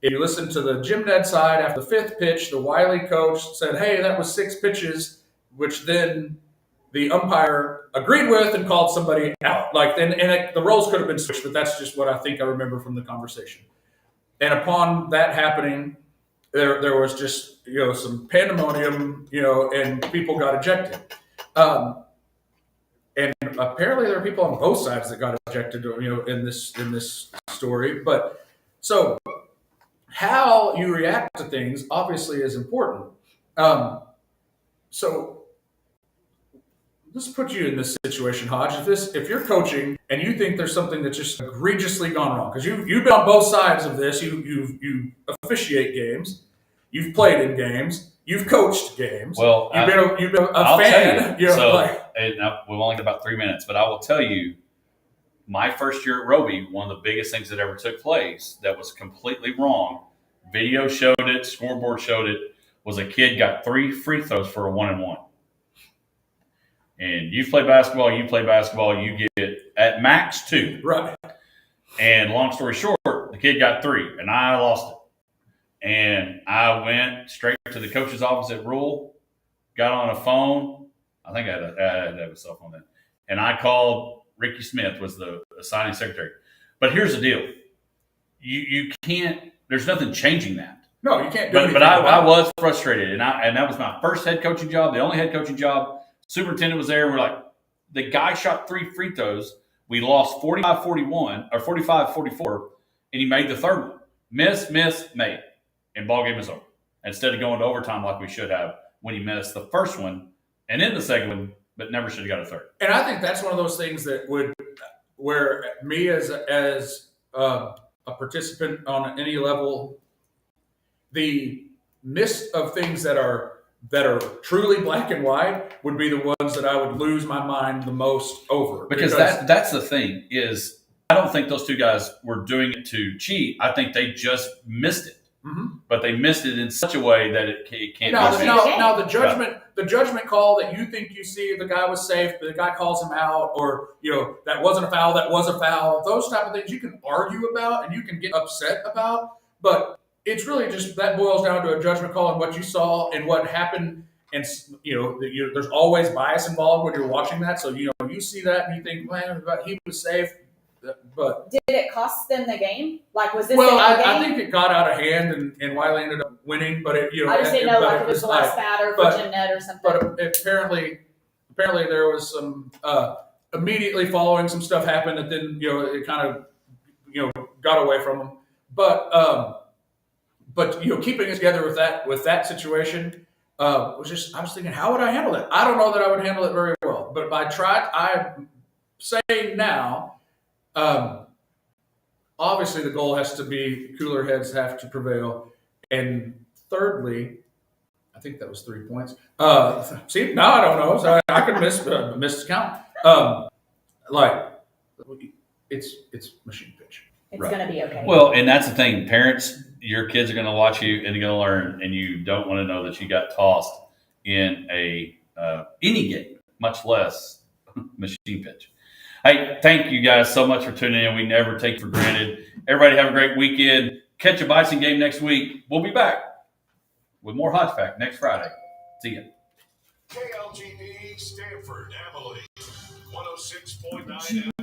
if you listen to the Jim Ned side, after the fifth pitch, the Wiley coach said, "Hey, that was 6 pitches," which then the umpire agreed with and called somebody out. The roles could have been switched, but that's just what I think I remember from the conversation. And upon that happening, there was just some pandemonium, and people got ejected. And apparently there are people on both sides that got ejected, in this story. But so how you react to things obviously is important. So let's put you in this situation, Hodge. If you're coaching and you think there's something that's just egregiously gone wrong, because you've been on both sides of this, you officiate games, you've played in games, you've coached games. Well, you've been a I'll fan. tell you. We've only got about 3 minutes, but I will tell you, my first year at Roby, one of the biggest things that ever took place that was completely wrong, video showed it, scoreboard showed it, was a kid got 3 free throws for a 1-and-1. And you play basketball, you get at max 2. Right. And long story short, the kid got 3, and I lost it. And I went straight to the coach's office at Rule, got on a phone. I think I had to have a cell phone then. And I called Ricky Smith, was the signing secretary. But here's the deal. You can't, there's nothing changing that. No, you can't do anything. But I was frustrated. And that was my first head coaching job, the only head coaching job. Superintendent was there. We're like, the guy shot 3 free throws. We lost 45-41 or 45-44, and he made the third one. Miss, made. And ball game is over. Instead of going to overtime like we should have when he missed the first one and then the second one, but never should have got a third. And I think that's one of those things that where me as a participant on any level, the list of things that are truly black and white would be the ones that I would lose my mind the most over. Because that's the thing is, I don't think those two guys were doing it to cheat. I think they just missed it. Mm-hmm. But they missed it in such a way that it can't be. Now the judgment call that you think you see, the guy was safe, but the guy calls him out, or that wasn't a foul, that was a foul. Those type of things you can argue about and you can get upset about, but it's really just that boils down to a judgment call on what you saw and what happened. And there's always bias involved when you're watching that. So you see that and you think, man, he was safe. But did it cost them the game? Like, was this? Well, I think it got out of hand, and Wiley ended up winning. But I just didn't know if it was the last batter for Jim Ned or something. But apparently there was some immediately following some stuff happened that then it kind of got away from them. But keeping it together with that situation was just, I was thinking, how would I handle that? I don't know that I would handle it very well. But I'm saying now. Obviously, the goal has to be cooler heads have to prevail. And thirdly, I think that was 3 points. See, now I don't know. So I could miss count. It's machine pitch. It's going to be okay. Well, and that's the thing. Parents, your kids are going to watch you and they're going to learn, and you don't want to know that you got tossed in any game, much less machine pitch. Hey, thank you guys so much for tuning in. We never take it for granted. Everybody have a great weekend. Catch a Bison game next week. We'll be back with more Hodge Pack next Friday. See ya. KLGD Stanford Abilene 106.9